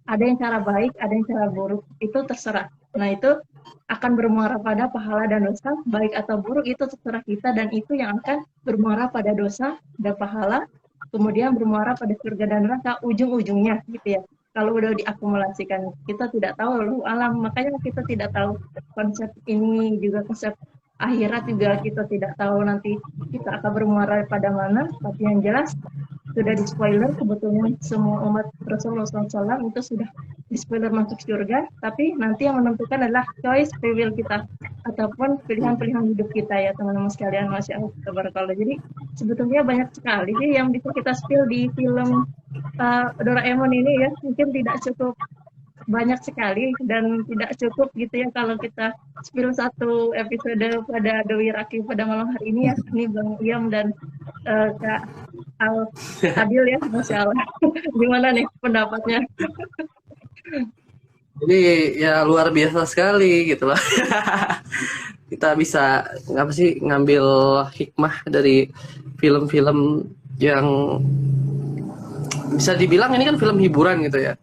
Ada yang cara baik, ada yang cara buruk, itu terserah. Nah itu akan bermuara pada pahala dan dosa, baik atau buruk itu terserah kita, dan itu yang akan bermuara pada dosa dan pahala, kemudian bermuara pada surga dan neraka ujung-ujungnya gitu ya. Kalau udah diakumulasikan, kita tidak tahu lalu alam, makanya kita tidak tahu konsep ini juga, konsep akhirat juga kita tidak tahu nanti kita akan bermuara pada mana, tapi yang jelas sudah di spoiler kebetulan semua umat Rasulullah SAW itu sudah di spoiler masuk surga, tapi nanti yang menentukan adalah choice free will kita ataupun pilihan-pilihan hidup kita ya teman-teman sekalian. Masya Allah, tabarakallah. Jadi sebetulnya banyak sekali sih yang bisa kita spill di film Doraemon ini ya, mungkin tidak cukup banyak sekali dan tidak cukup gitu ya kalau kita spill satu episode pada Dewi Raki pada malam hari ini ya. Ini Bang Iam dan Kak Al Adil ya, Masya Allah. Gimana nih pendapatnya? Ini ya luar biasa sekali gitu loh. Kita bisa apa sih ngambil hikmah dari film-film yang bisa dibilang ini kan film hiburan gitu ya.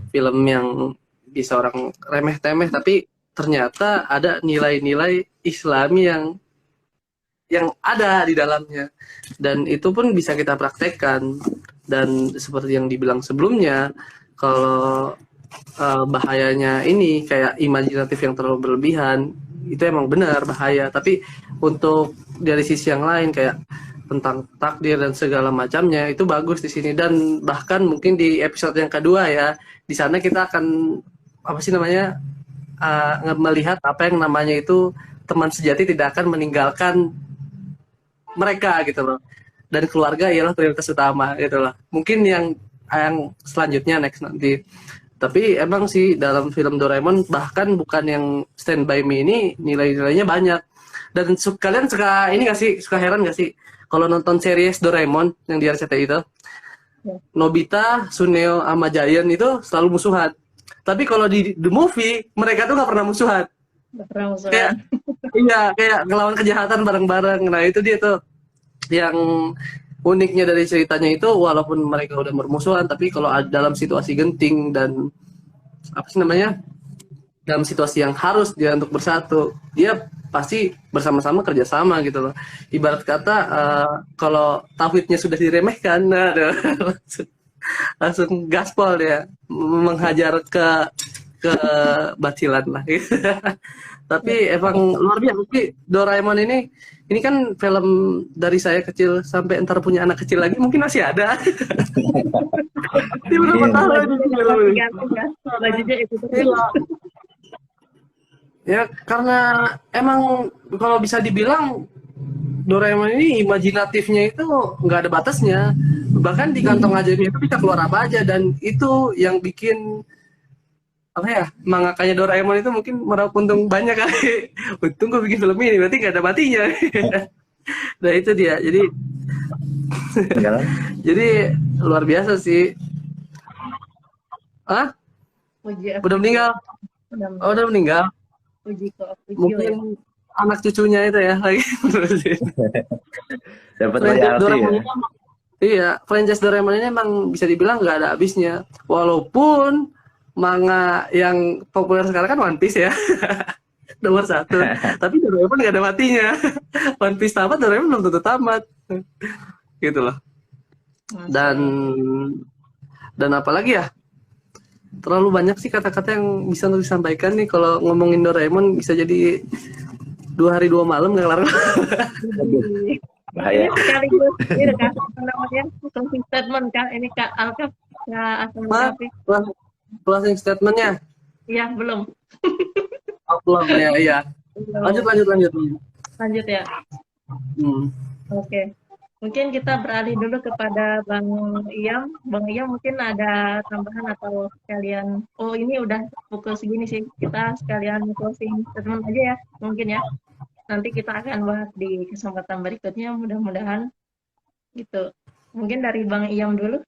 Film yang bisa orang remeh-temeh tapi ternyata ada nilai-nilai Islami yang ada di dalamnya, dan itu pun bisa kita praktekkan. Dan seperti yang dibilang sebelumnya, kalau bahayanya ini kayak imajinatif yang terlalu berlebihan, itu emang benar bahaya. Tapi untuk dari sisi yang lain kayak tentang takdir dan segala macamnya itu bagus di sini. Dan bahkan mungkin di episode yang kedua ya, di sana kita akan apa sih namanya melihat apa yang namanya itu teman sejati tidak akan meninggalkan mereka gitu loh, dan keluarga ialah prioritas utama gitu loh. Mungkin yang selanjutnya next nanti Tapi emang sih dalam film Doraemon bahkan bukan yang Stand By Me ini nilai-nilainya banyak. Dan kalian suka ini gak sih? Suka heran gak sih? Kalau nonton series Doraemon yang di RCTI itu, Nobita, Suneo, sama Giant itu selalu musuhan. Tapi kalau di the movie mereka tuh nggak pernah musuhan. Nggak pernah musuhan. Kayak iya, kayak ngelawan kejahatan bareng-bareng. Nah itu dia tuh yang uniknya dari ceritanya itu, walaupun mereka udah bermusuhan, tapi kalau dalam situasi genting dan apa sih namanya, dalam situasi yang harus dia untuk bersatu, dia pasti bersama-sama kerjasama gitu loh. Ibarat kata kalau tauhidnya sudah diremehkan, nah, langsung gaspol dia menghajar ke batilan lah gitu. Tapi emang luar biasa sih Doraemon ini kan film dari saya kecil sampai ntar punya anak kecil lagi mungkin masih ada. Dia berapa tahun Bajunya itu ya, karena emang kalau bisa dibilang Doraemon ini imajinatifnya itu nggak ada batasnya. Bahkan di kantong ajaibnya itu bisa keluar apa aja, dan itu yang bikin apa ya, mangakanya Doraemon itu mungkin meraup untung banyak kali. Untung gue bikin film ini, berarti nggak ada matinya. Nah itu dia, jadi luar biasa sih. Ah, udah meninggal? Oh, udah meninggal. Mungkin anak cucunya itu ya lagi. Dapat royalti ya. Iya, franchise Doraemon ini emang bisa dibilang nggak ada habisnya. Walaupun manga yang populer sekarang kan One Piece ya. Nomor 1. Tapi Doraemon nggak ada matinya. One Piece tamat, Doraemon belum tentu tamat. Gitu loh. Dan apalagi ya? Terlalu banyak sih kata-kata yang bisa untuk disampaikan nih. Kalau ngomongin Doraemon bisa jadi 2 hari 2 malam nggak kelar. Bahaya. Sekaligus ini Kak, namanya closing statement Kak. Ini Kak Alkaf, Kak Asam Rafiq. Closing statementnya? Iya, belum. Oh, belum ya, iya. Lanjut. Lanjut ya. Oke. Mungkin kita beralih dulu kepada Bang Iyam. Bang Iyam mungkin ada tambahan atau sekalian, oh ini udah pukul segini sih, kita sekalian closing statement aja ya, mungkin ya. Nanti kita akan bahas di kesempatan berikutnya, mudah-mudahan gitu. Mungkin dari Bang Iyam dulu.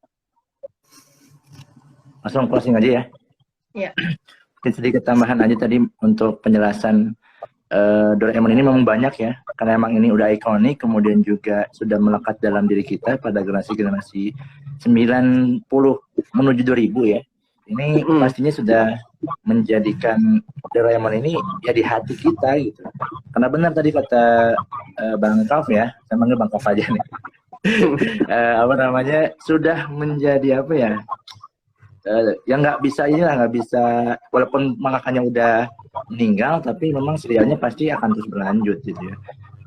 Langsung closing aja ya. Iya. Mungkin sedikit tambahan aja tadi untuk penjelasan Doraemon ini memang banyak ya, karena emang ini udah ikonik, kemudian juga sudah melekat dalam diri kita pada generasi 90 menuju 2000 ya. Ini pastinya sudah menjadikan Doraemon ini ya di hati kita gitu. Karena benar tadi kata Bang Kaf ya, saya manggil Bang Kaf aja nih. Apa namanya, sudah menjadi apa ya? Yang nggak bisa, walaupun mangakanya udah meninggal, tapi memang serialnya pasti akan terus berlanjut gitu ya.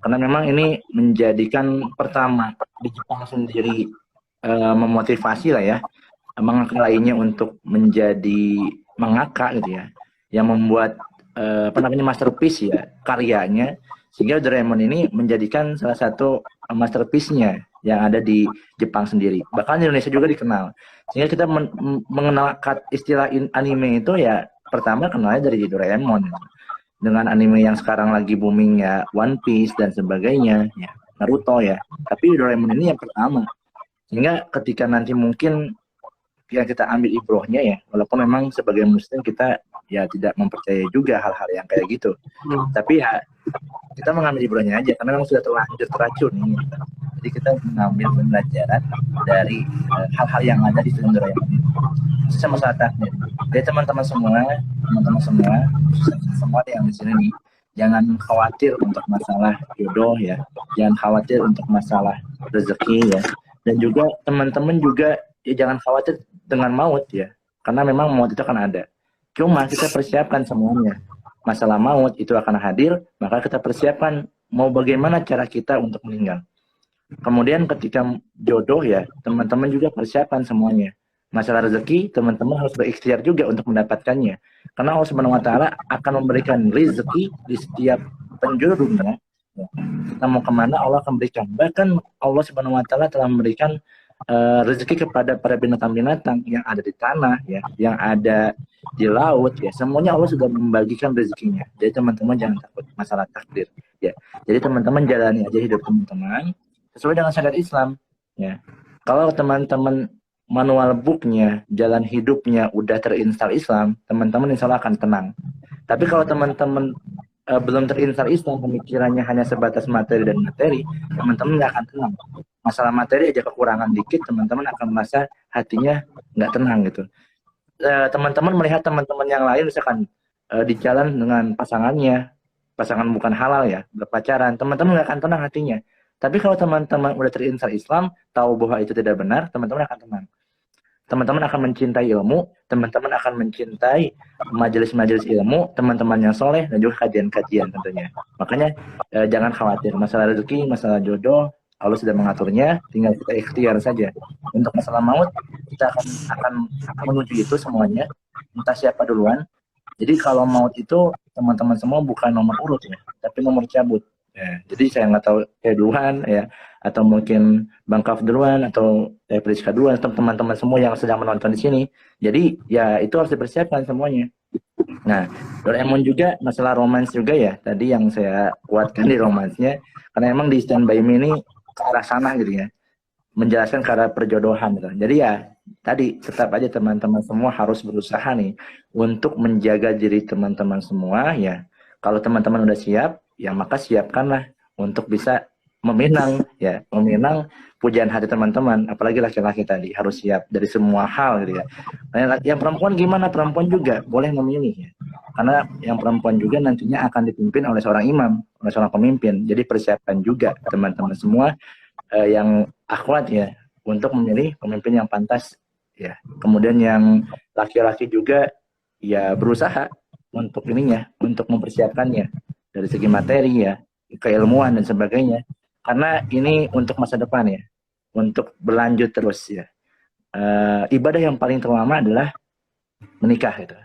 Karena memang ini menjadikan pertama di Jepang sendiri memotivasi lah ya mangaka lainnya untuk menjadi mangaka gitu ya, yang membuat masterpiece ya karyanya, sehingga Doraemon ini menjadikan salah satu masterpiece-nya yang ada di Jepang sendiri. Bahkan di Indonesia juga dikenal. Sehingga kita mengenal istilah anime itu ya pertama kenalnya dari Doraemon. Dengan anime yang sekarang lagi booming ya, One Piece dan sebagainya, ya Naruto ya. Tapi Doraemon ini yang pertama. Sehingga ketika nanti mungkin yang kita ambil ibrohnya ya, walaupun memang sebagai muslim kita ya tidak mempercayai juga hal-hal yang kayak gitu. Tapi ya kita mengambil ibrohnya aja karena memang sudah terlanjur teracun ini. Jadi kita mengambil pembelajaran dari hal-hal yang ada di film Doraemon. Sama saatnya. Jadi teman-teman semua yang di sini nih, jangan khawatir untuk masalah jodoh ya, jangan khawatir untuk masalah rezeki ya, dan juga teman-teman juga ya jangan khawatir dengan maut ya, karena memang maut itu akan ada. Cuma kita persiapkan semuanya. Masalah maut itu akan hadir, maka kita persiapkan mau bagaimana cara kita untuk meninggal. Kemudian ketika jodoh ya, teman-teman juga persiapkan semuanya. Masalah rezeki, teman-teman harus berikhtiar juga untuk mendapatkannya. Karena Allah Subhanahu wa Ta'ala akan memberikan rezeki di setiap penjurunya. Kita mau kemana Allah akan berikan. Bahkan Allah Subhanahu wa Ta'ala telah memberikan rezeki kepada para binatang-binatang yang ada di tanah, ya, yang ada di laut, ya, semuanya Allah sudah membagikan rezekinya. Jadi teman-teman jangan takut masalah takdir, ya. Jadi teman-teman jalani aja hidup teman-teman sesuai dengan syariat Islam, ya. Kalau teman-teman manual booknya, jalan hidupnya udah terinstall Islam, teman-teman insya Allah akan tenang. Tapi kalau teman-teman belum terinstall Islam, pemikirannya hanya sebatas materi dan materi, teman-teman nggak akan tenang. Masalah materi aja kekurangan dikit, teman-teman akan merasa hatinya nggak tenang gitu. Teman-teman melihat teman-teman yang lain misalkan di jalan dengan pasangannya, pasangan bukan halal ya, berpacaran, teman-teman nggak akan tenang hatinya. Tapi kalau teman-teman udah terinstall Islam, tahu bahwa itu tidak benar, teman-teman akan tenang. Teman-teman akan mencintai ilmu, teman-teman akan mencintai majelis-majelis ilmu, teman-teman yang soleh, dan juga kajian-kajian tentunya. Makanya jangan khawatir, masalah rezeki, masalah jodoh, Allah sudah mengaturnya, tinggal kita ikhtiar saja. Untuk masalah maut, kita akan menuju itu semuanya, entah siapa duluan. Jadi kalau maut itu, teman-teman semua bukan nomor urut ya, tapi nomor cabut. Ya, jadi saya nggak tahu duluan ya, atau mungkin Bang Kaf duluan, atau Priska duluan, atau teman-teman semua yang sedang menonton di sini. Jadi ya itu harus dipersiapkan semuanya. Nah, Doraemon juga masalah romans juga ya, tadi yang saya kuatkan di romansnya, karena emang di Stand By Me ini ke arah sana gitu ya, menjelaskan ke arah perjodohan gitu. Jadi ya tadi tetap aja teman-teman semua harus berusaha nih untuk menjaga diri teman-teman semua ya. Kalau teman-teman udah siap, ya maka siapkanlah untuk bisa meminang ya, meminang pujian hati teman-teman. Apalagi laki-laki tadi harus siap dari semua hal gitu ya. Nah, yang perempuan gimana? Perempuan juga boleh memilih ya. Karena yang perempuan juga nantinya akan dipimpin oleh seorang imam, oleh seorang pemimpin. Jadi persiapkan juga teman-teman semua yang akhwat ya untuk memilih pemimpin yang pantas ya. Kemudian yang laki-laki juga ya berusaha untuk ininya, untuk mempersiapkannya dari segi materi ya, keilmuan dan sebagainya. Karena ini untuk masa depan ya, untuk berlanjut terus ya. Ibadah yang paling terutama adalah menikah gitu.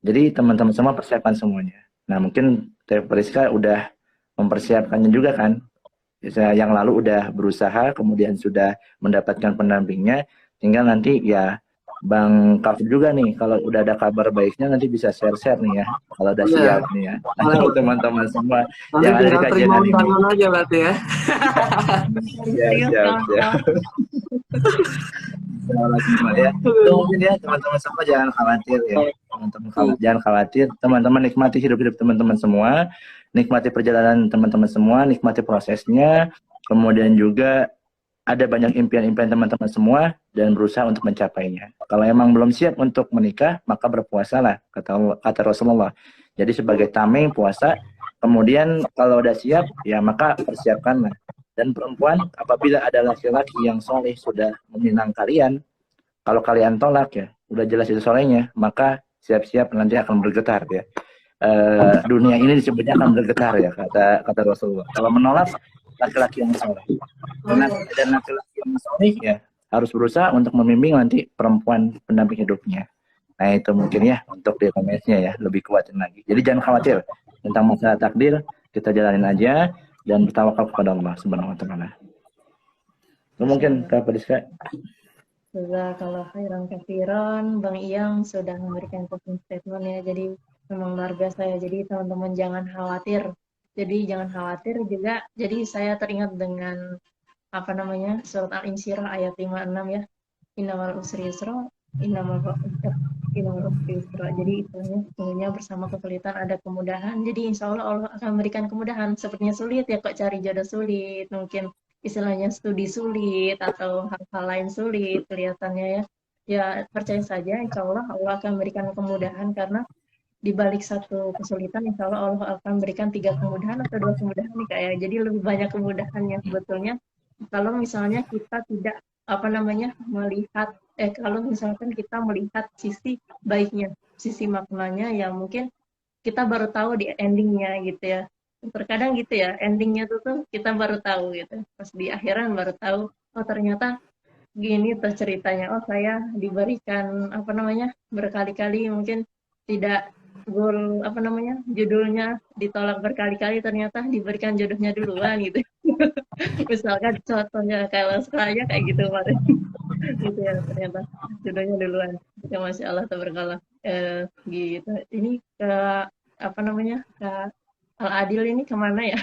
Jadi teman-teman semua persiapkan semuanya. Nah mungkin Teh Priska udah mempersiapkannya juga kan. Yang lalu udah berusaha, kemudian sudah mendapatkan pendampingnya. Tinggal nanti ya Bang Kaf juga nih, kalau udah ada kabar baiknya nanti bisa share-share nih ya. Kalau udah siap nih ya. Nah, teman-teman semua Nanti yang ada di tinggal kajian terima ini. undangan aja berarti ya. Siap. Ya. Itu mungkin ya teman-teman semua jangan khawatir ya. Teman-teman jangan khawatir. Teman-teman nikmati hidup-hidup teman-teman semua, nikmati perjalanan teman-teman semua, nikmati prosesnya. Kemudian juga ada banyak impian-impian teman-teman semua dan berusaha untuk mencapainya. Kalau emang belum siap untuk menikah, maka berpuasalah, kata Rasulullah. Jadi sebagai tameng puasa, kemudian kalau udah siap, ya maka persiapkanlah. Dan perempuan, apabila ada laki-laki yang soleh sudah meminang kalian, kalau kalian tolak ya, udah jelas itu solehnya, maka siap-siap nanti akan bergetar ya. Dunia ini disebutnya akan bergetar ya, kata Rasulullah. Kalau menolak, laki-laki yang soleh. Dan laki-laki yang soleh ya harus berusaha untuk membimbing nanti perempuan pendamping hidupnya. Nah itu mungkin ya untuk di komennya ya, lebih kuatin lagi. Jadi jangan khawatir tentang masalah takdir, kita jalanin aja dan bertawakal kepada Allah Subhanahu wa taala. Itu mungkin Kak Priska. Jazakallah khairan katsiran. Bang Iyang sudah memberikan closing statement ya. Jadi memang luar biasa ya. Jadi teman-teman jangan khawatir. Jadi jangan khawatir juga. Jadi saya teringat dengan surat Al-Insyirah ayat 56 ya. Innamal usri yusra, innamal usri yusra. Jadi sesungguhnya bersama kesulitan ada kemudahan. Jadi insya Allah akan memberikan kemudahan. Sepertinya sulit ya kok cari jodoh sulit. Mungkin istilahnya studi sulit atau hal-hal lain sulit kelihatannya ya. Ya percaya saja insya Allah akan memberikan kemudahan karena di balik satu kesulitan, insya Allah akan berikan 3 kemudahan atau 2 kemudahan nih Kak ya. Jadi lebih banyak kemudahannya sebetulnya. Kalau misalnya kita tidak melihat, kalau misalkan kita melihat sisi baiknya, sisi maknanya yang mungkin kita baru tahu di endingnya gitu ya. Terkadang gitu ya, endingnya tuh kita baru tahu gitu. Pas di akhiran baru tahu, oh ternyata gini tuh ceritanya. Oh saya diberikan berkali-kali mungkin tidak judulnya ditolak berkali-kali, ternyata diberikan jodohnya duluan gitu. Misalkan contohnya kalau sekolahnya kayak gitu kemarin. Gitu ya ternyata judulnya duluan. Ya Masya Allah tabarakallah. Gitu. Ini ke apa namanya? Ke Al Adil ini kemana ya?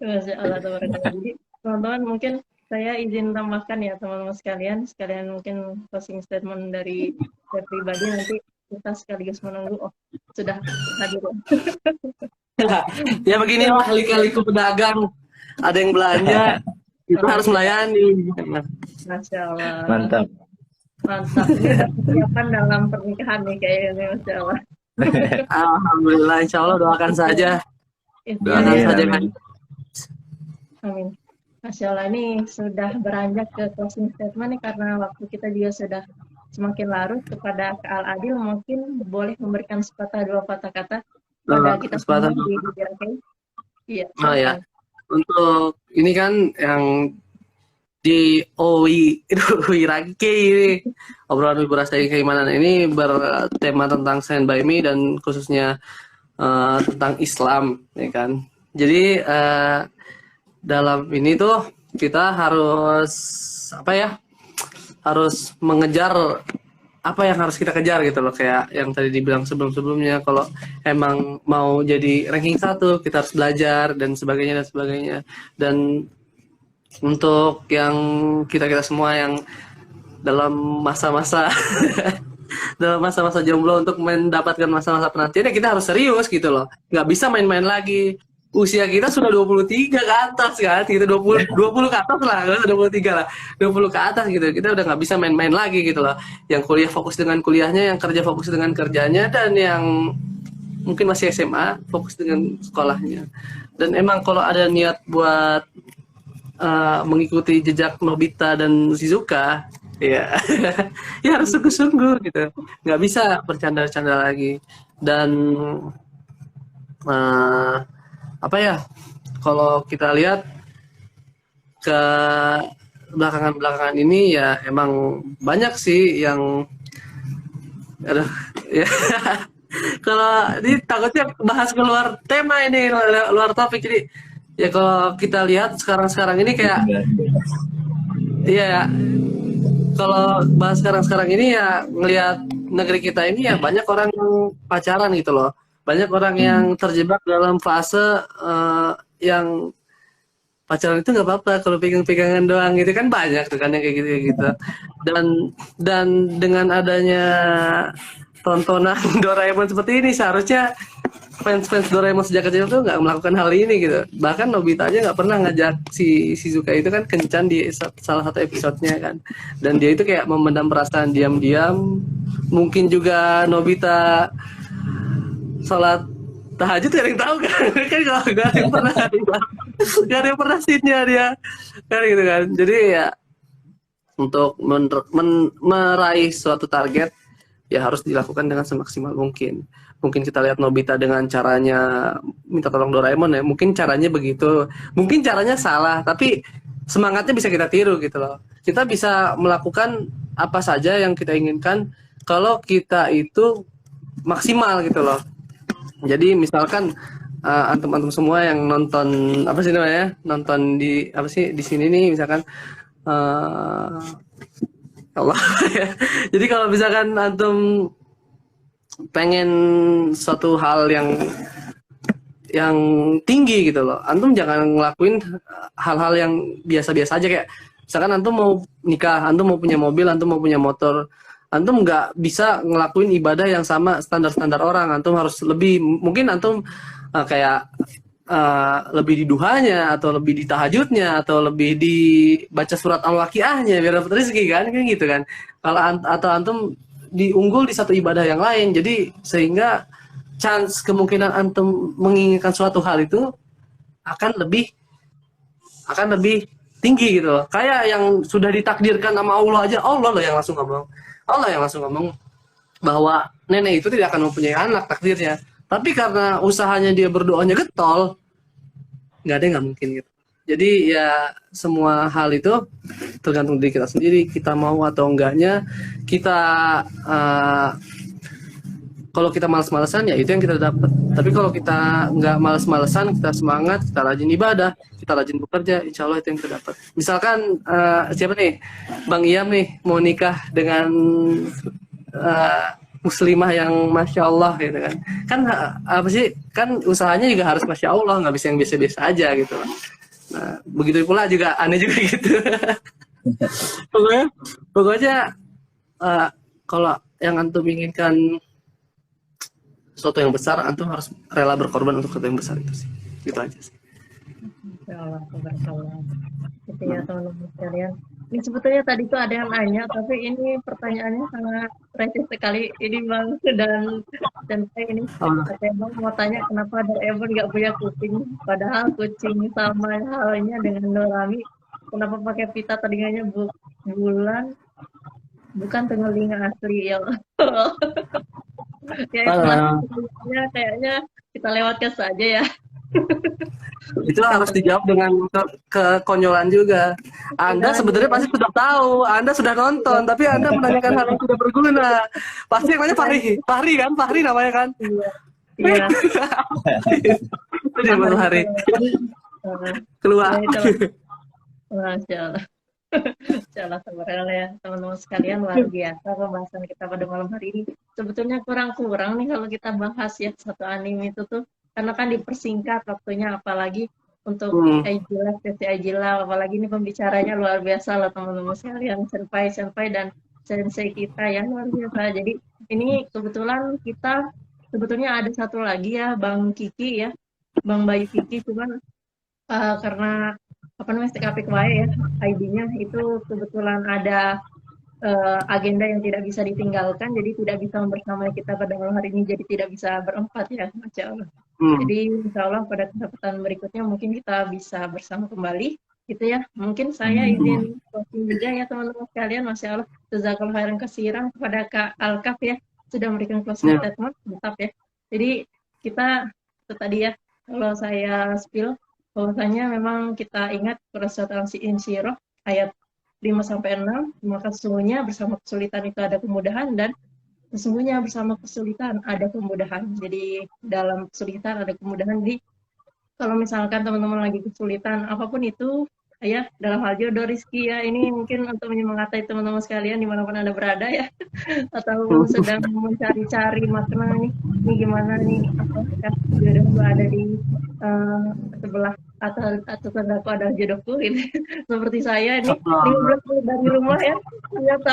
Masya Allah tabarakallah. Jadi teman-teman mungkin saya izin tambahkan ya teman-teman sekalian. Sekalian mungkin closing statement dari saya pribadi nanti kita sekaligus menunggu. Oh sudah hadir ya. Ya beginilah lika-liku pedagang, ada yang belanja itu harus melayani. Masya Allah. Mantap. Mantap. Ini udah persiapan dalam pernikahan nih kayaknya Masya Allah. Alhamdulillah, insya Allah doakan saja, doakan Amin, saja amin. kan. Amin. Masya Allah ini sudah beranjak ke closing statement nih karena waktu kita juga sudah semakin larut kepada ke Al Adil mungkin boleh memberikan sepatah dua patah kata pada kita semua Kesempatan di Birakai. Iya. oh ya, silakan. untuk ini kan yang di Wirake ini obrolan Wibu Rastagi Keimanan ini bertema tentang Stand By Me dan khususnya tentang Islam, ya kan. Jadi dalam ini tuh kita harus apa ya? Harus mengejar apa yang harus kita kejar gitu loh, kayak yang tadi dibilang sebelum-sebelumnya, kalau emang mau jadi ranking 1 kita harus belajar dan sebagainya. Dan untuk yang kita semua yang dalam masa-masa dalam masa-masa jomblo untuk mendapatkan masa-masa penantian, ya kita harus serius gitu loh, nggak bisa main-main lagi. Usia kita sudah 23 ke atas kan, gitu 20 ke atas lah, nggak usah 23 lah, 20 ke atas gitu, kita udah nggak bisa main-main lagi gitu loh. Yang kuliah fokus dengan kuliahnya, yang kerja fokus dengan kerjanya, dan yang mungkin masih SMA fokus dengan sekolahnya. Dan emang kalau ada niat buat mengikuti jejak Nobita dan Shizuka, ya ya harus sungguh-sungguh gitu, nggak bisa bercanda-canda lagi. Dan apa ya, kalau kita lihat ke belakangan ini ya emang banyak sih yang aduh ya kalau ini takutnya bahas keluar tema, ini luar topik. Jadi ya kalau kita lihat sekarang ini kayak iya, kalau bahas sekarang ini ya ngelihat negeri kita ini ya banyak orang yang pacaran gitu loh. Banyak orang yang terjebak dalam fase yang pacaran itu nggak apa-apa kalau pegang-pegangan doang gitu kan, banyak tuh kan yang kayak gitu. Dan dengan adanya tontonan Doraemon seperti ini, seharusnya fans Doraemon sejak kecil tuh nggak melakukan hal ini gitu. Bahkan Nobita aja nggak pernah ngajak si Shizuka itu kan kencan di salah satu episodenya kan. Dan dia itu kayak memendam perasaan diam-diam. Mungkin juga Nobita sholat tahajud gak ada yang tahu kan. Kan kalau gak ada yang pernah scene-nya dia kan gitu kan. Jadi ya untuk meraih suatu target ya harus dilakukan dengan semaksimal mungkin. Mungkin kita lihat Nobita dengan caranya minta tolong Doraemon ya, mungkin caranya begitu, mungkin caranya salah, tapi semangatnya bisa kita tiru gitu loh. Kita bisa melakukan apa saja yang kita inginkan kalau kita itu maksimal gitu loh. Jadi misalkan antum-antum semua yang nonton apa sih namanya, nonton di apa sih di sini nih misalkan Allah ya. Jadi kalau misalkan antum pengen suatu hal yang tinggi gitu loh, antum jangan ngelakuin hal-hal yang biasa-biasa aja. Kayak misalkan antum mau nikah, antum mau punya mobil, antum mau punya motor, antum nggak bisa ngelakuin ibadah yang sama standar-standar orang. Antum harus lebih, mungkin antum kayak lebih di duhanya, atau lebih di tahajudnya, atau lebih di baca surat al-waqiahnya biar dapat rezeki kan gitu kan. Kalau atau antum diunggul di satu ibadah yang lain, jadi sehingga chance kemungkinan antum menginginkan suatu hal itu akan lebih tinggi gitu loh. Kayak yang sudah ditakdirkan sama Allah aja, Allah yang langsung ngomong bahwa nenek itu tidak akan mempunyai anak takdirnya. Tapi karena usahanya dia berdoanya getol, nggak ada yang nggak mungkin gitu. Jadi ya semua hal itu tergantung diri kita sendiri, kita mau atau enggaknya kita Kalau kita malas-malasan ya itu yang kita dapat. Tapi kalau kita nggak malas-malasan, kita semangat, kita rajin ibadah, kita rajin bekerja, insya Allah itu yang kita dapat. Misalkan siapa nih, Bang Iyam nih mau nikah dengan muslimah yang masya Allah gitu kan. Kan apa sih? Kan usahanya juga harus masya Allah, nggak bisa yang biasa-biasa aja gitu. Nah, begitu pula juga aneh juga gitu. pokoknya kalau yang antum inginkan sesuatu yang besar, antum harus rela berkorban untuk sesuatu yang besar itu sih. Gitu aja sih. Insya Allah, tabarakallah. Gitu ya teman-teman sekalian. Ini sebetulnya tadi tuh ada yang nanya, tapi ini pertanyaannya sangat receh sekali. Ini Bang dan saya ini, saya Bang mau tanya kenapa Doraemon nggak punya kucing, padahal kucing sama halnya dengan Dorami. Kenapa pakai pita telinganya bulan, bukan telinga asli ya. Ya itu kayaknya kita lewatkan saja ya. Itu harus dijawab dengan kekonyolan juga. Anda sebenarnya pasti sudah tahu, Anda sudah nonton, tapi Anda menanyakan hal yang tidak berguna. Pasti namanya Fahri kan? Fahri namanya kan? Iya. Itu dia baru hari. Keluar. Masya Allah. Insyaallah sebenarnya ya teman-teman sekalian, luar biasa pembahasan kita pada malam hari ini. Sebetulnya kurang nih kalau kita bahas ya satu anime itu tuh, karena kan dipersingkat waktunya, apalagi untuk Aijila, sesi Aijila, apalagi ini pembicaranya luar biasa lah teman-teman sekalian, senpai dan sensei kita ya, luar biasa. Jadi ini kebetulan kita sebetulnya ada satu lagi ya, Bang Kiki ya, Bang Bayu Kiki, cuman karena apa namanya TKP ya ID-nya itu kebetulan ada agenda yang tidak bisa ditinggalkan, jadi tidak bisa membersamai kita pada malam hari ini, jadi tidak bisa berempat ya, Masya Allah. Jadi insya Allah pada kesempatan berikutnya mungkin kita bisa bersama kembali gitu ya. Mungkin saya izin closing juga ya teman-teman sekalian. Masya Allah, jazakallahu khairan katsiran kepada Kak Alkaf ya, sudah memberikan closing statement tetap ya. Jadi kita itu tadi ya, kalau saya spill bahwasanya memang kita ingat surat Al-Insyirah ayat 5-6, maka sesungguhnya bersama kesulitan itu ada kemudahan, dan sesungguhnya bersama kesulitan ada kemudahan. Jadi dalam kesulitan ada kemudahan. Jadi kalau misalkan teman-teman lagi kesulitan apapun itu ya, dalam hal jodoh, rezeki ya, ini mungkin untuk menyemangati teman-teman sekalian dimanapun Anda berada ya, atau sedang mencari-cari makna nih, ini gimana nih, apakah jodohku ada di sebelah atau tanggaku adalah jodohku gitu. Seperti saya ini 15 menit dari rumah ya, ternyata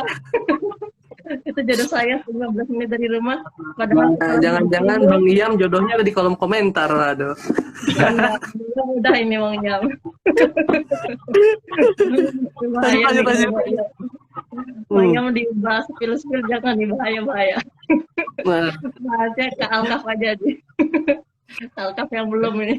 itu jodoh saya 15 menit dari rumah. Padahal jangan-jangan Bang Iyam jodohnya ada di kolom komentar, aduh. Mudah ini Bang Iyam. Bang Iyam dibahas spill jangan, bahaya. Bahasnya ke Alkaf aja deh. Alkaf yang belum ini.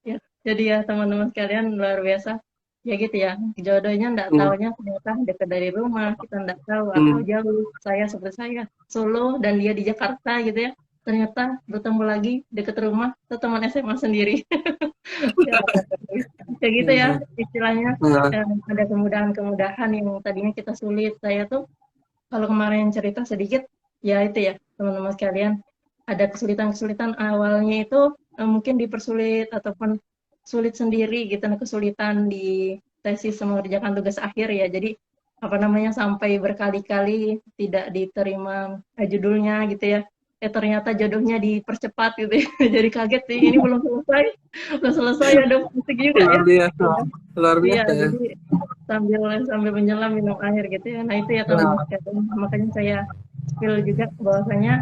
Ya, jadi ya teman-teman sekalian, luar biasa. Ya gitu ya, jodohnya enggak taunya ternyata dekat dari rumah, kita enggak tahu, atau jauh. Saya seperti saya Solo dan dia di Jakarta gitu ya, ternyata bertemu lagi dekat rumah, itu teman SMA sendiri. Ya gitu ya istilahnya. Ada kemudahan-kemudahan yang tadinya kita sulit. Saya tuh kalau kemarin cerita sedikit ya, itu ya teman-teman sekalian, ada kesulitan-kesulitan awalnya itu mungkin dipersulit ataupun sulit sendiri gitu, kesulitan di tesis mengerjakan tugas akhir ya. Jadi apa namanya, sampai berkali-kali tidak diterima judulnya gitu ya. Ternyata jodohnya dipercepat gitu ya. Jadi kaget sih, ini belum selesai ada musik juga ya. Luar biasa. Ya, jadi sambil menyelam minum air gitu ya. Nah itu ya teman-teman, makanya saya spill juga bahwasanya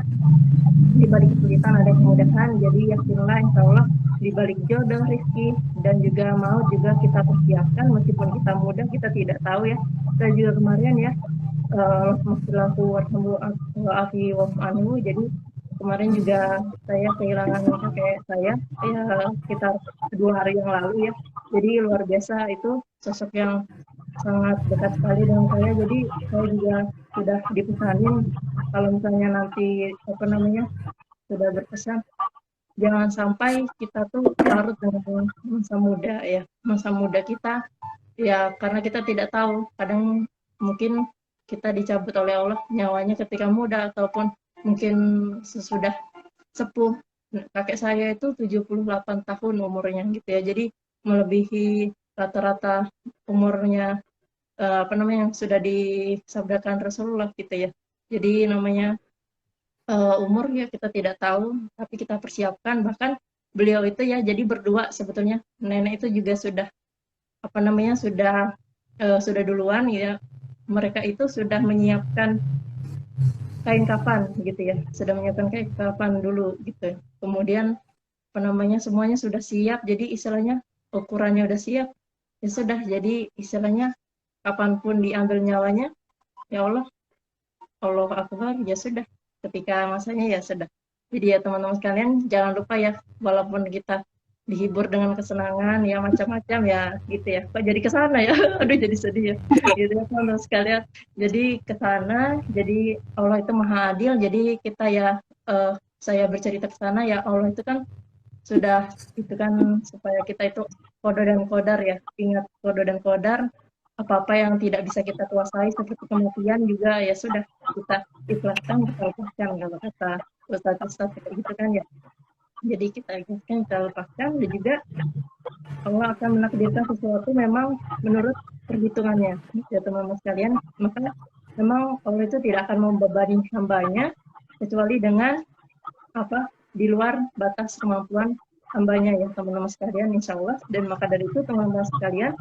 di balik kesulitan ada kemudahan. Jadi yakinlah insya Allah di balik jodoh, rezeki dan juga maut juga kita persiapkan, meskipun kita muda, kita tidak tahu ya. Saya juga kemarin ya maksudku wa'afi wa'anhu, jadi kemarin juga saya kehilangan kakek saya ya sekitar 2 hari yang lalu ya. Jadi luar biasa, itu sosok yang sangat dekat sekali dengan saya. Jadi saya juga sudah dipesanin kalau misalnya nanti apa namanya sudah berpesan, jangan sampai kita tuh larut dengan masa muda ya, masa muda kita ya, karena kita tidak tahu, kadang mungkin kita dicabut oleh Allah nyawanya ketika muda, ataupun mungkin sesudah sepuh. Kakek saya itu 78 tahun umurnya gitu ya. Jadi melebihi rata-rata umurnya apa namanya yang sudah disabdakan Rasulullah gitu ya. Jadi namanya umur ya kita tidak tahu, tapi kita persiapkan. Bahkan beliau itu ya jadi berdua sebetulnya. Nenek itu juga sudah apa namanya sudah duluan ya. Mereka itu sudah menyiapkan kain kafan gitu ya, sudah menyiapkan kain kafan dulu gitu. Kemudian apa namanya semuanya sudah siap, jadi istilahnya ukurannya udah siap, ya sudah jadi istilahnya kapanpun diambil nyawanya, ya Allah, Allah Akbar, ya sudah. Ketika masanya ya sudah. Jadi ya teman-teman sekalian jangan lupa ya, walaupun kita dihibur dengan kesenangan ya macam-macam ya gitu ya. Kok jadi ke sana ya? Aduh jadi sedih ya. Gitu ya teman-teman sekalian. Jadi ke sana, jadi Allah itu Maha Adil. Jadi kita ya saya bercerita ke sana ya Allah itu kan sudah itu kan supaya kita itu kodo dan kodar ya. Ingat kodo dan kodar, apa-apa yang tidak bisa kita kuasai seperti kematian juga ya sudah kita ikhlaskan, kita lepaskan kalau kata ustaz-ustaz kayak gitu kan ya. Jadi kita ikhlaskan, kita lepaskan, dan juga Allah akan menakdirkan sesuatu memang menurut perhitungannya ya teman-teman sekalian. Maka memang Allah itu tidak akan membebani hambanya kecuali dengan apa di luar batas kemampuan hambanya ya teman-teman sekalian insya Allah. Dan maka dari itu teman-teman sekalian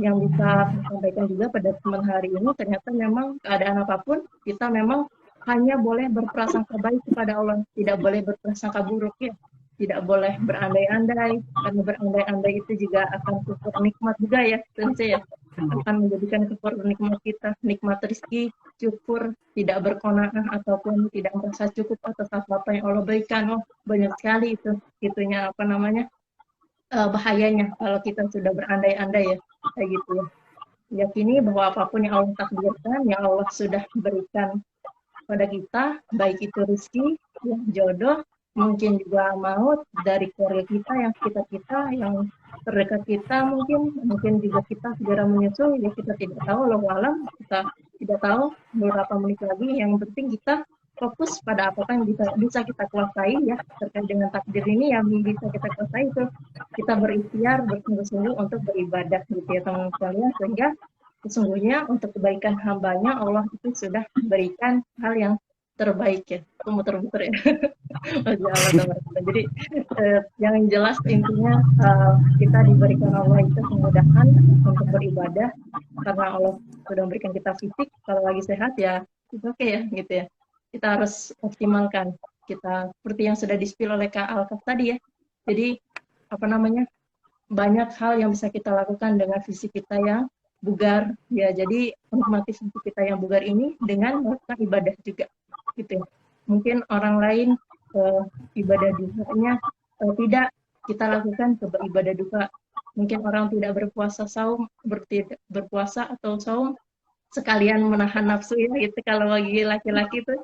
yang bisa saya sampaikan juga pada teman hari ini, ternyata memang keadaan apapun kita memang hanya boleh berprasangka baik kepada Allah, tidak boleh berprasangka buruk ya, tidak boleh berandai-andai, karena berandai-andai itu juga akan kufur nikmat juga ya tentu ya, akan menjadikan kufur nikmat kita, nikmat rezeki, syukur, tidak berkona'ah ataupun tidak merasa cukup atas apa yang Allah berikan. Oh banyak sekali itu itunya apa namanya bahayanya kalau kita sudah berandai-andai ya kayak gitu ya. Yakini bahwa apapun yang Allah takdirkan, yang Allah sudah berikan pada kita, baik itu rezeki, ya, jodoh, mungkin juga maut dari keluarga kita yang terdekat kita, mungkin juga kita segera menyusul, ya kita tidak tahu, Allah alam, kita tidak tahu beberapa menit lagi. Yang penting kita fokus pada apa yang bisa kita kuasai ya terkait dengan takdir ini, yang bisa kita kuasai itu kita berikhtiar bersungguh-sungguh untuk beribadah gitu ya teman-teman sekalian, sehingga sesungguhnya untuk kebaikan hambanya Allah itu sudah memberikan hal yang terbaik ya. Aku muter-muter ya. Jadi yang jelas intinya kita diberikan Allah itu kemudahan untuk beribadah karena Allah sudah memberikan kita fisik. Kalau lagi sehat ya itu oke ya gitu ya. Kita harus optimalkan kita seperti yang sudah di-spill oleh Kak Alkaf tadi ya. Jadi apa namanya banyak hal yang bisa kita lakukan dengan fisik kita yang bugar ya. Jadi menikmati fisik kita yang bugar ini dengan melakukan ibadah juga gitu ya. Mungkin orang lain ibadah dukanya tidak kita lakukan, coba ibadah duka. Mungkin orang tidak berpuasa saum, berpuasa atau saum sekalian menahan nafsu ya gitu. Kalau bagi laki-laki itu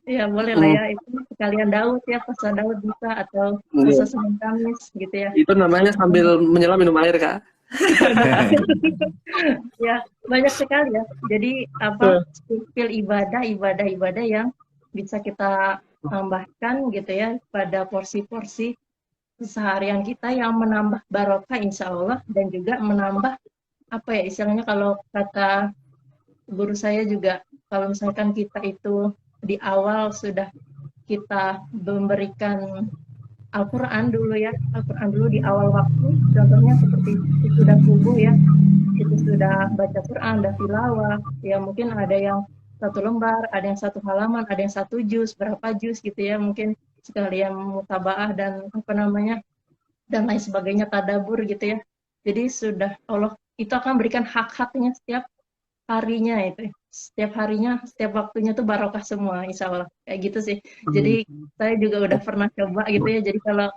ya boleh lah ya, itu sekalian Daud ya, puasa Daud bisa, atau puasa Senin Kamis gitu ya. Itu namanya sambil menyelam minum air, Kak. Ya banyak sekali ya. Jadi apa skill ibadah yang bisa kita tambahkan gitu ya pada porsi-porsi keseharian kita yang menambah barokah insya Allah, dan juga menambah apa ya istilahnya, kalau kata guru saya juga, kalau misalkan kita itu di awal sudah kita memberikan Al-Quran dulu ya, Al-Quran dulu di awal waktu, contohnya seperti sudah subuh ya, itu sudah baca Quran, sudah tilawah, ya mungkin ada yang 1 lembar, ada yang 1 halaman, ada yang 1 juz, berapa juz gitu ya, mungkin sekalian mutabaah dan apa namanya, dan lain sebagainya, tadabur gitu ya. Jadi sudah Allah itu akan berikan hak-haknya setiap harinya itu, setiap harinya, setiap waktunya tuh barokah semua insya Allah kayak gitu sih. Jadi saya juga udah pernah coba gitu ya, jadi kalau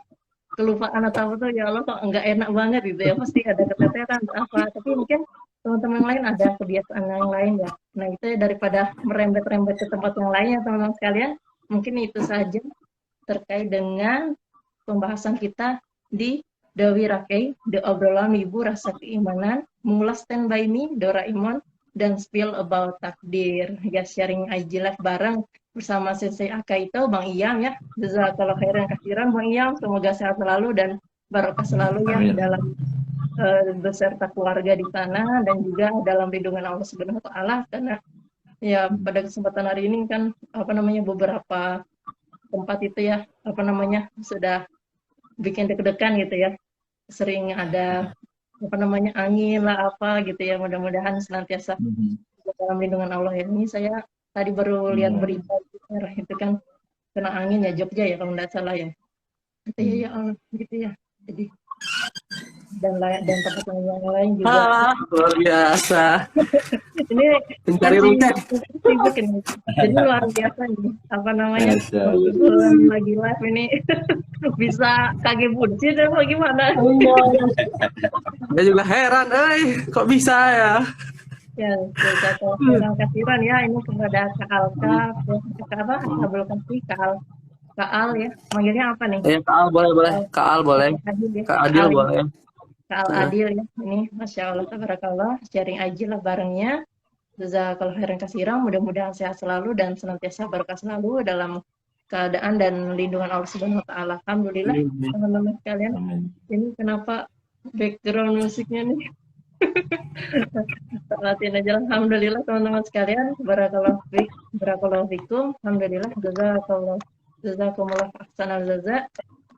kelupaan atau apa tuh ya Allah kok nggak enak banget gitu ya, pasti ada keteteran apa, tapi mungkin teman-teman lain ada kebiasaan yang lain ya. Nah itu ya, daripada merembet-rembet ke tempat yang lain ya teman-teman sekalian, mungkin itu saja terkait dengan pembahasan kita di Dawi Rakai, The Obrolan Ibu Rasa Keimanan, Mengulas Stand By Me, Doraemon, dan spill about takdir. Ya, sharing IG live bareng bersama Sensei Akaito, Bang Iyam ya. Jazakallah khairan katsiran Bang Iyam, semoga sehat selalu dan barokah selalu ya Amin. dalam beserta keluarga di sana dan juga dalam lindungan Allah Subhanahu wa taala, karena ya pada kesempatan hari ini kan beberapa tempat itu ya sudah bikin deg-degan gitu ya. Sering ada angin lah apa gitu ya, mudah-mudahan senantiasa dalam lindungan Allah ya. Ini saya tadi baru lihat berita itu kan kena angin ya Jogja ya kalau nggak salah ya. Itu ya Allah gitu ya. Jadi dan tempat yang lain juga. Luar biasa. Ini Mencari rute. sibuk ini. Jadi luar biasa nih. Lagi live ini bisa kage buncit atau gimana? Saya juga heran, kok bisa ya? Ya, terima kasiran ya ini kepada Kak Alka, Abdul Kasih, Kak Al ya. Manggilnya apa nih? Ya, Kak Al boleh. Kak Al boleh. Kak Adil boleh. Kak Al Adil ya. Ini Masya Allah, tabarakallah. Sharing aja lah barengnya. Jazakallahu khairan katsiran. Mudah-mudahan sehat selalu dan senantiasa berkah selalu dalam keadaan dan lindungan Allah Subhanahu wa taala. Alhamdulillah teman-teman sekalian. Ini kenapa background musiknya nih? Latin aja. Alhamdulillah teman-teman sekalian. Barakallahu fikum. Alhamdulillah. Jazakumullah ahsanal jaza.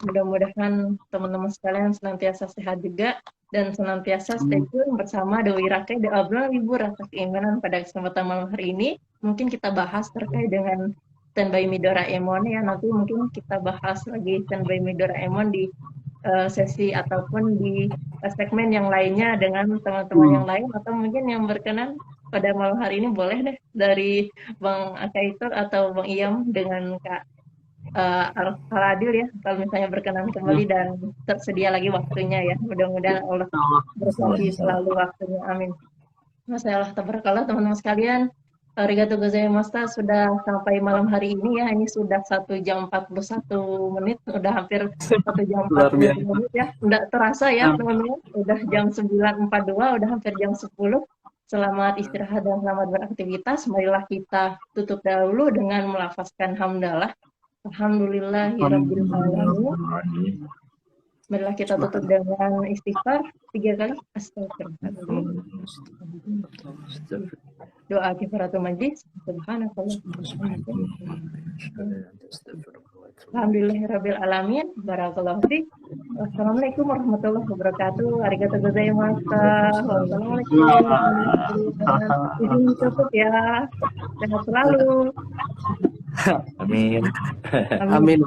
Mudah-mudahan teman-teman sekalian senantiasa sehat juga dan senantiasa stay tune bersama Dewi Rakai di obrolan Ibu Rasa Keimanan pada kesempatan malam hari ini. Mungkin kita bahas terkait dengan Standby Me Doraemon ya. Nanti mungkin kita bahas lagi Standby Me Doraemon di sesi ataupun di segmen yang lainnya dengan teman-teman yang lain, atau mungkin yang berkenan pada malam hari ini boleh deh dari Bang Akaito atau Bang Iyam dengan Kak Al-Adil ya, kalau misalnya berkenan kembali dan tersedia lagi waktunya ya. Mudah-mudahan Allah berkati selalu waktunya. Amin. Masalah tabarakallah teman-teman sekalian. Arigatou gozaimashita, sudah sampai malam hari ini ya. Ini sudah 1 jam 41 menit, udah hampir 1 jam 40 menit ya. Udah terasa ya teman-teman, udah jam 9.42, udah hampir jam 10. Selamat istirahat dan selamat beraktivitas. Marilah kita tutup dahulu dengan melafazkan hamdalah. Alhamdulillahirabbil alamin. Marilah kita tutup dengan istighfar 3 kali. Astagfirullah. Doa kifaratul majlis. Subhanakallah. Alhamdulillahirabbil alamin. Barakallahu fiik. Wassalamualaikum warahmatullahi wabarakatuh. Arigatou gozaimashita. Wassalamualaikum warahmatullahi wabarakatuh. Izin tutup ya. Sehat selalu. Amin. Amin.